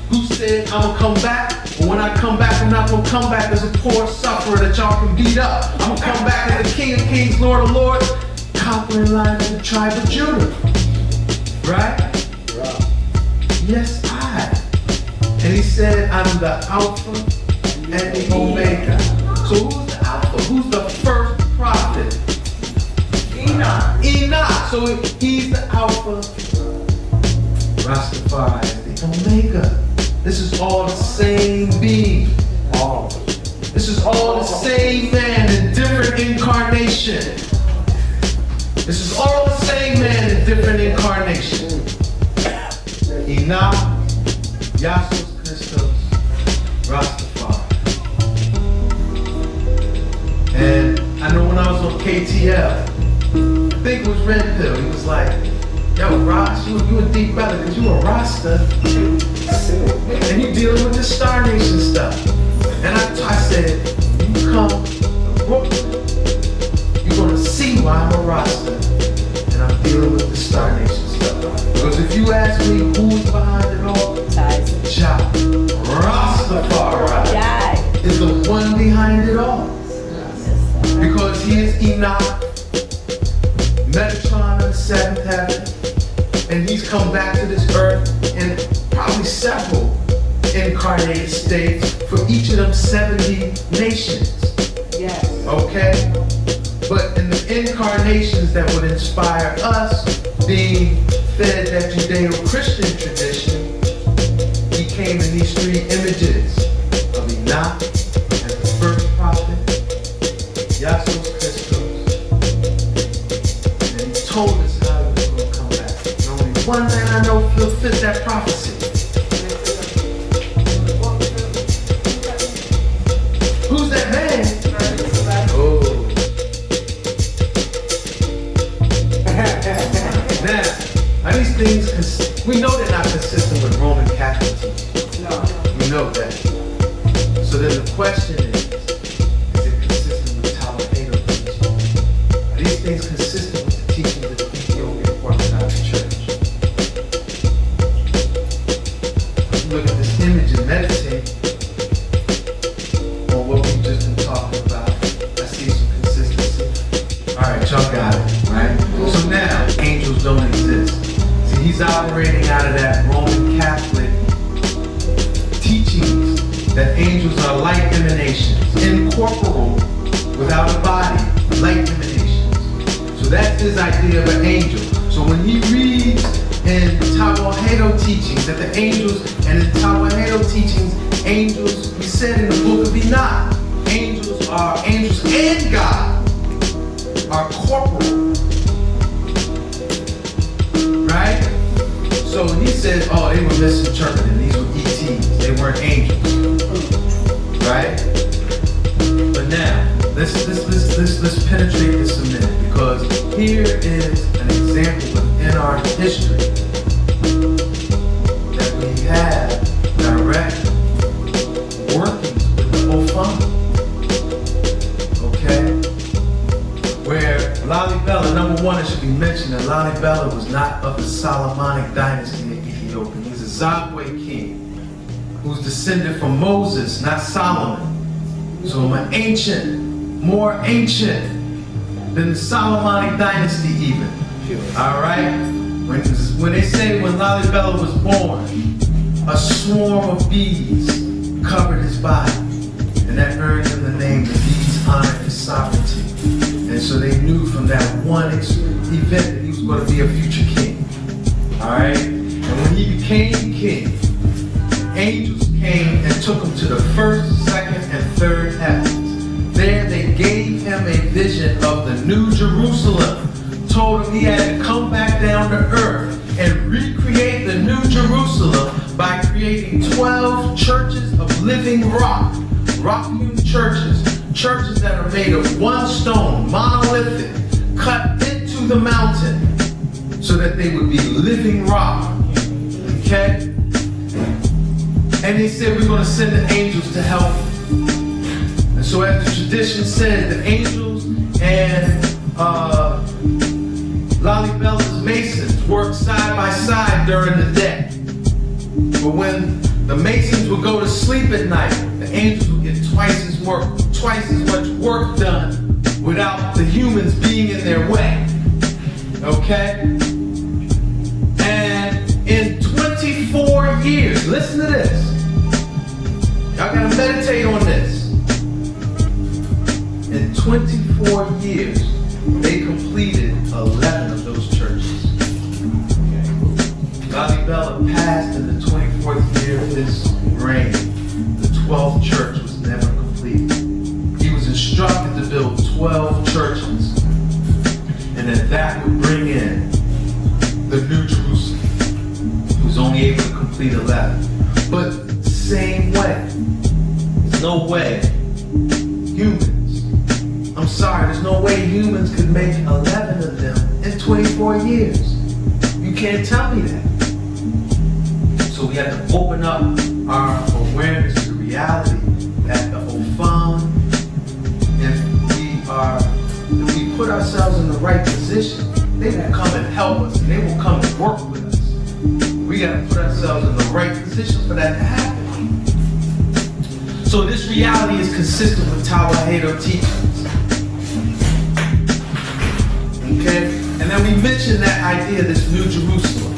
who said, I'm gonna come back, but when I come back, I'm not gonna come back as a poor sufferer that y'all can beat up. I'm gonna come back as the King of Kings, Lord of Lords, conquering lion of the tribe of Judah. Right? Yes, I. And he said, I'm the Alpha and the Omega. So who's the Alpha? Who's the first prophet? Enoch. So he's the Alpha. Rastafari is the Omega. This is all the same being. This is all the same man in different incarnation. This is all the same man in different incarnation. Enoch, Yasos Christos, Rastafari. And I know when I was on KTL, I think it was Red Pill, he was like, yo, Ross, you a deep brother, because you a Rasta, and you dealing with the Star Nation stuff. And I said, you come to Brooklyn, you're going to see why I'm a Rasta, and I'm dealing with the Star Nation stuff. Because if you ask me who's behind it all, Jah Rastafari is the one behind it all. Because he is Enoch, Metatron in the seventh heaven, and he's come back to this earth in probably several incarnated states for each of them 70 nations. Yes. Okay? But in the incarnations that would inspire us, being fed that Judeo-Christian tradition, he came in these three images of Enoch as the first prophet, Yasos Christos, and he told us how he was going to come back. And only one man I know will fit that prophecy. Who's that man? Oh. Now, are these things, we know they're not consistent with Roman Catholic teaching. No. We know that. So then the question is it consistent with Tawahedo teaching? Are these things consistent with the teachings of the Ethiopian Orthodox Church? Look at this image and meditate on what we've just been talking about. I see some consistency. Alright, y'all got it, right? So now, angels don't exist. See, he's operating out of that Roman Catholic teachings that angels are light emanations, incorporeal, without a body, light emanations. So that's his idea of an angel. So when he reads in Tawahedo teachings that the angels, and in Tawahedo teachings, angels, we said in the book of Enoch, angels and God are corporal. Right? So he said, oh, they were misinterpreted. These were ETs. They weren't angels. Right? But now, let's penetrate this a minute, because here is an example within our history that we have direct workings with the Ofana. Okay? Where Lalibela, number one, it should be mentioned that Lalibela was not of the Solomonic dynasty in Ethiopia. He was a Zagwe king who's descended from Moses, not Solomon. So I'm an ancient, more ancient than the Solomonic dynasty even. Alright? When they say when Lalibela was born, a swarm of bees covered his body, and that earned him the name the bee's honor his sovereignty. And so they knew from that one event that he was going to be a future king. Alright? And when he became king, angels came and took him to the first, second, and third heavens. There they gave him a vision of the New Jerusalem. Told him he had to come back down to earth and recreate the New Jerusalem by creating 12 churches of living rock-hewn churches that are made of one stone, monolithic, cut into the mountain, so that they would be living rock. Okay? And he said, we're going to send the angels to help. And so as the tradition said, the angels and Lalibella's masons worked side by side during the day. But when the masons would go to sleep at night, the angels would get twice as much work done without the humans being in their way. Okay? And in 24 years, listen to this. Y'all gotta meditate on this. In 24 years, they completed 11 of those churches. Lalibela passed in the 24th year of his reign. The 12th church was never completed. He was instructed to build 12 churches, and that would bring in the New Jerusalem. He was only able to complete 11. But same way, there's no way humans, I'm sorry, there's no way humans could make 11 of them in 24 years. You can't tell me that. So we have to open up our awareness to reality that the Ofam, if we put ourselves in the right position, they will come and help us, and they will come and work with us. We got to put ourselves in the right position for that to happen. So this reality is consistent with Tawahedo teachings. Okay? And then we mentioned that idea of this New Jerusalem.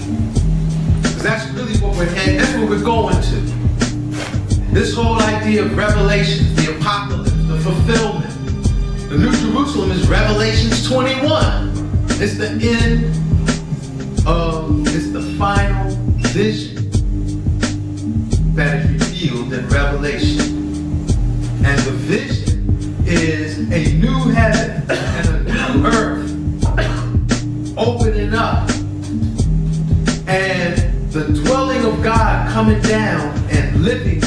Because that's really what we're heading, that's what we're going to. This whole idea of Revelations, the apocalypse, the fulfillment. The New Jerusalem is Revelations 21. It's the end of, it's the final vision that is revealed in Revelation. And the vision is a new heaven and a new earth opening up. And the dwelling of God coming down and living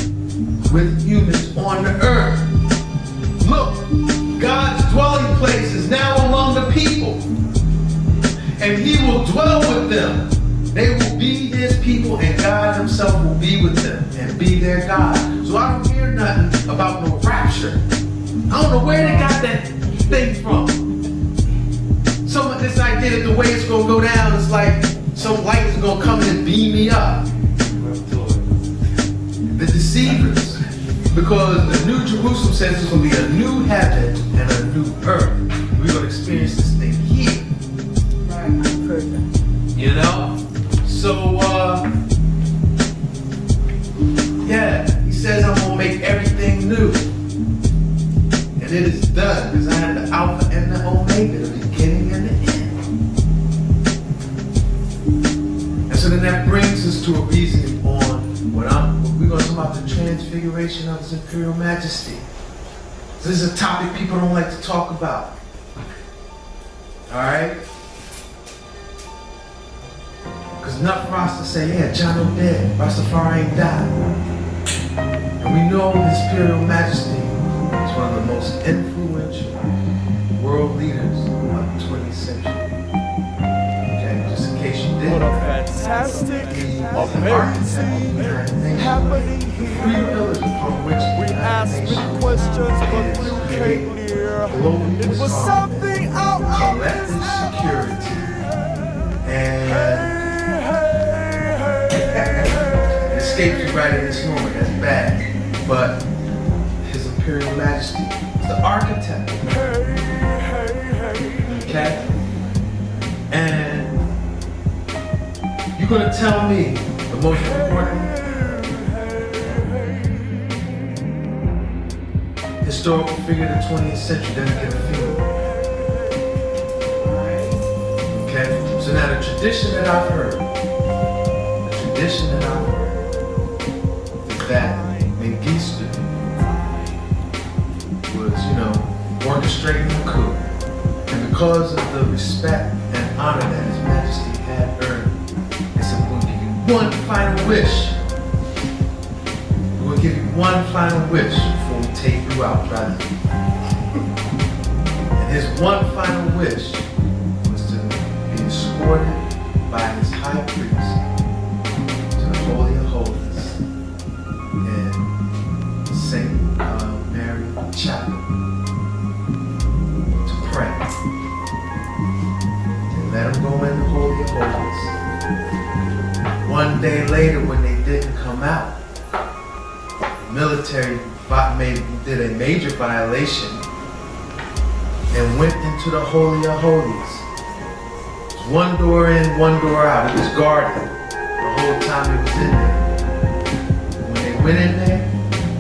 with humans on the earth. Look, God's dwelling place is now among the people. And he will dwell with them. They will be his people, and God himself will be with them and be their God. So I don't hear nothing about no rapture. I don't know where they got that thing from. Some of this idea that the way it's going to go down is like some light is going to come and beam me up. The deceivers. Because the New Jerusalem says there's going to be a new heaven and a new earth. We're going to experience this thing here. You know? So, yeah, he says I'm going to make everything new. And it is done, because I have the Alpha and the Omega, the beginning and the end. And so then that brings us to a reasoning on what we're going to talk about the transfiguration of His Imperial Majesty. So this is a topic people don't like to talk about. Alright? Because enough for us to say, yeah, John dead, Rastafari ain't died. And we know His Imperial Majesty is one of the most influential world leaders of the 20th century. Okay, just in case you didn't. What a fantastic, amazing happening here. We asked many questions, but few came near. It was something out of this security. And it escapes you right in this moment. That's bad. But His Imperial Majesty is the architect. Okay? And you're going to tell me the most important historical figure of the 20th century doesn't get a funeral. Okay? So now the tradition that I've heard is that Mengistu was, orchestrating the coup. And because of the respect and honor that His Majesty had earned, they said, we're going to give you one final wish. We're going to give you one final wish before we take you out, brother. And his one final wish was to be escorted by his high priest to the Holy of Holies in St. Mary Chapel to pray. And let him go in the Holy of Holies. One day later, when they didn't come out, the military did a major violation and went into the Holy of Holies. It was one door in, one door out. It was guarded the whole time it was in there. When they went in there,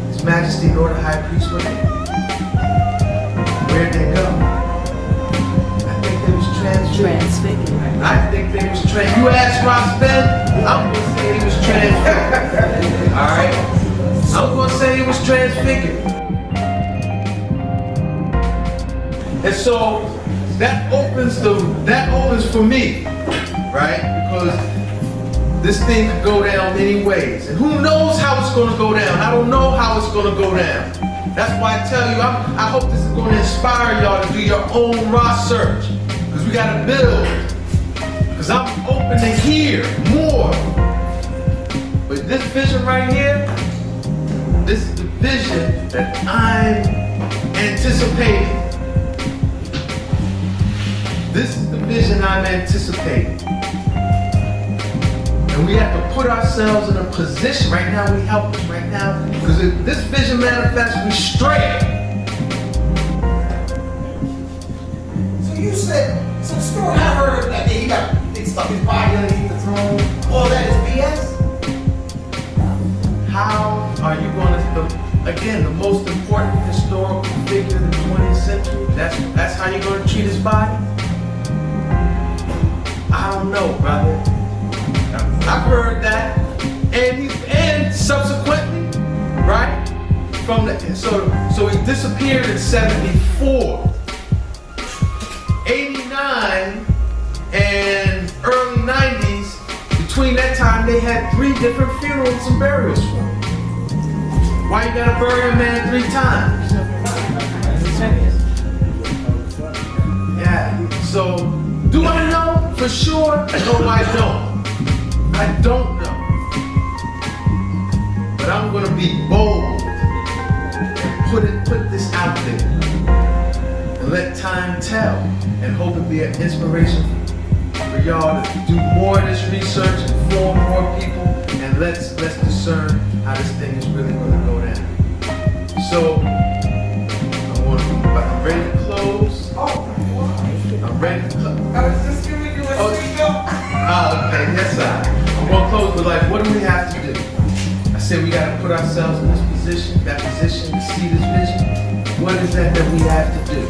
His Majesty nor the High Priest were there. Where'd they go? I think they was transfigured. I think they was transfigured. You ask Ross Ben, I'm gonna say he was transfigured. All right? I'm gonna say he was transfigured. And so that opens for me, right? Because this thing could go down many ways. And who knows how it's gonna go down? I don't know how it's gonna go down. That's why I tell you, I hope this is gonna inspire y'all to do your own research. Because we gotta build. Because I'm open to hear more. But this vision right here, this is the vision that I'm anticipating. This is the vision I'm anticipating. And we have to put ourselves in a position. Right now, we helpless right now. Because if this vision manifests, we straight. So you said, some story I heard that they stuck his body underneath the throne. All that is BS? How are you going to, again, the most important historical figure of the 20th century, that's how you're going to treat his body? I don't know, brother. I've heard that, and subsequently, right? So he disappeared in 74, 89, and early 90s. Between that time, they had 3 different funerals and burials for him. Why you gotta bury a man 3 times? Yeah. So, do I know for sure? No, I don't. I don't know. But I'm gonna be bold and put this out there and let time tell, and hope it be an inspiration for y'all to do more of this research, inform more people, and let's discern how this thing is really gonna go down. So I'm ready to close. I'm ready to close. I was just giving you a signal. Okay, yes, sir. I'm gonna close with what do we have to do? I said we gotta put ourselves in this position, that position to see this vision. What is that we have to do?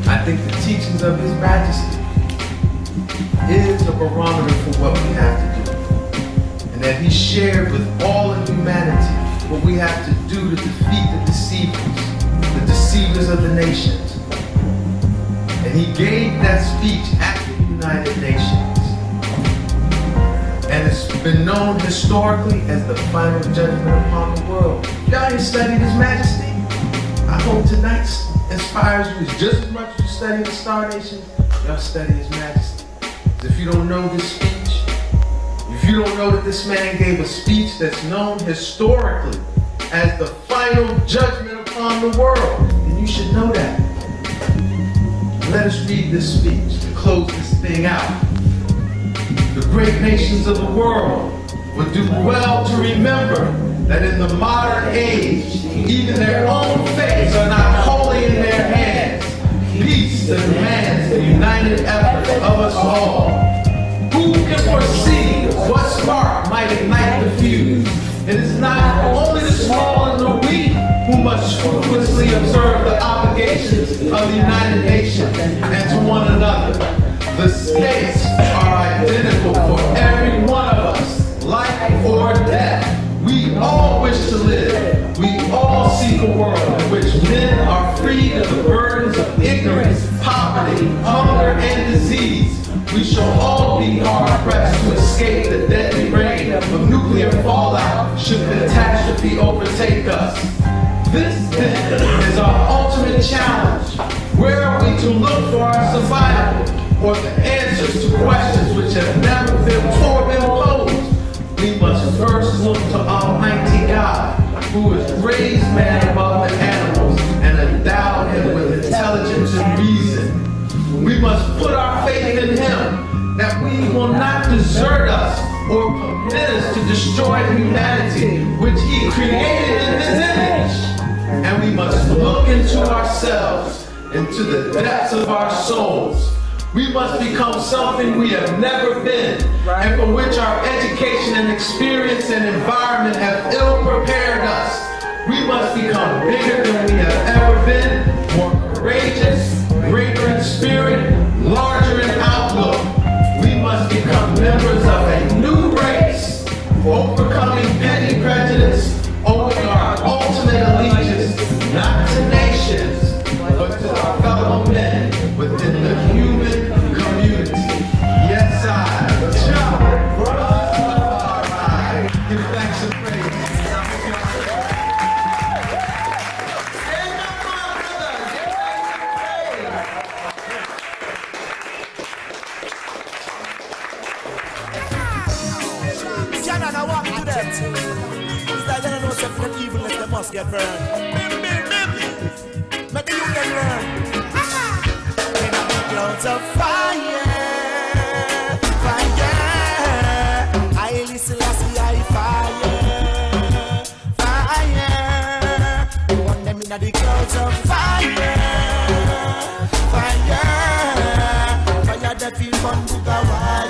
I think the teachings of His Majesty is a barometer for what we have to do. And that He shared with all of humanity what we have to do to defeat the deceivers of the nations. And He gave that speech at the United Nations. And it's been known historically as the final judgment upon the world. Y'all ain't studied His Majesty? I hope tonight inspires you just as much as you study the Star Nation. Y'all study His Majesty. If you don't know this speech, if you don't know that this man gave a speech that's known historically as the final judgment upon the world, then you should know that. Let us read this speech to close this thing out. The great nations of the world would do well to remember that in the modern age, even their own fates are not wholly in their hands. Peace demands the united effort of us all. Who can foresee what spark might ignite the fuse? It is not only the small and the weak who must scrupulously observe the obligations of the United Nations and to one another. The stakes are identical for every one of us, life or death. We all wish to live. We all seek a world in which men are freed of the burdens of ignorance, poverty, hunger, and disease. We shall all be hard-pressed to escape the deadly rain of nuclear fallout should catastrophe overtake us. This, then, is our ultimate challenge. Where are we to look for our survival or the answers to questions which have never been posed? We must first look to Almighty God, who has raised man above the animals and endowed him with intelligence and reason. We must put our faith in him, that we will not desert us or permit us to destroy humanity, which he created in his image. And we must look into ourselves, into the depths of our souls. We must become something we have never been, and for which our education and experience and environment have ill prepared us. We must become bigger than we have ever been, more courageous, greater in spirit, larger in outlook. We must become members of a new race, overcoming petty prejudice, owing our ultimate allegiance not to nations, but to our fellow men within the human community. Yes, give thanks and praise. Canada walk to them. It's like they don't know something that evil if they must get burned. Maybe you can learn. In the clouds of fire, fire. I listen, I see, I fire, fire. Want them in the clouds of fire, fire. Fire that feel fun to go wire.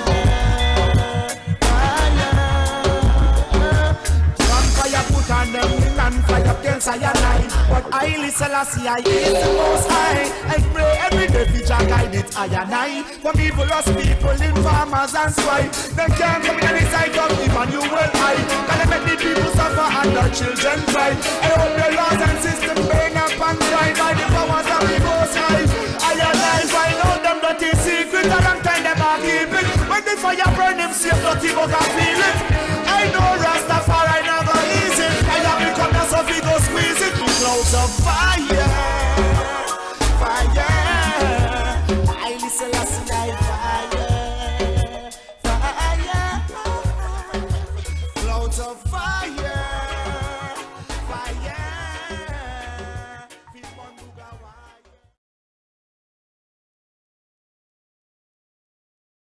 And them in and fly up against cyanide. But I listen, I see, I is the most high. I pray every day, future guide it, I and I. From evilous people in farmers and swine. They can't come in any side of even you will hide. Can they make the people suffer and their children cry? I hope the laws and system burn up and cry by the powers of the most high. I and I find out them dirty secret. A long time them are keeping. When the fire burn them safe, dirty but I feel it. I know Rastafari now go easy. I have become a so we go squeeze it. Clouds of fire, fire. I listen, I see, I fire, fire. Clouds of fire.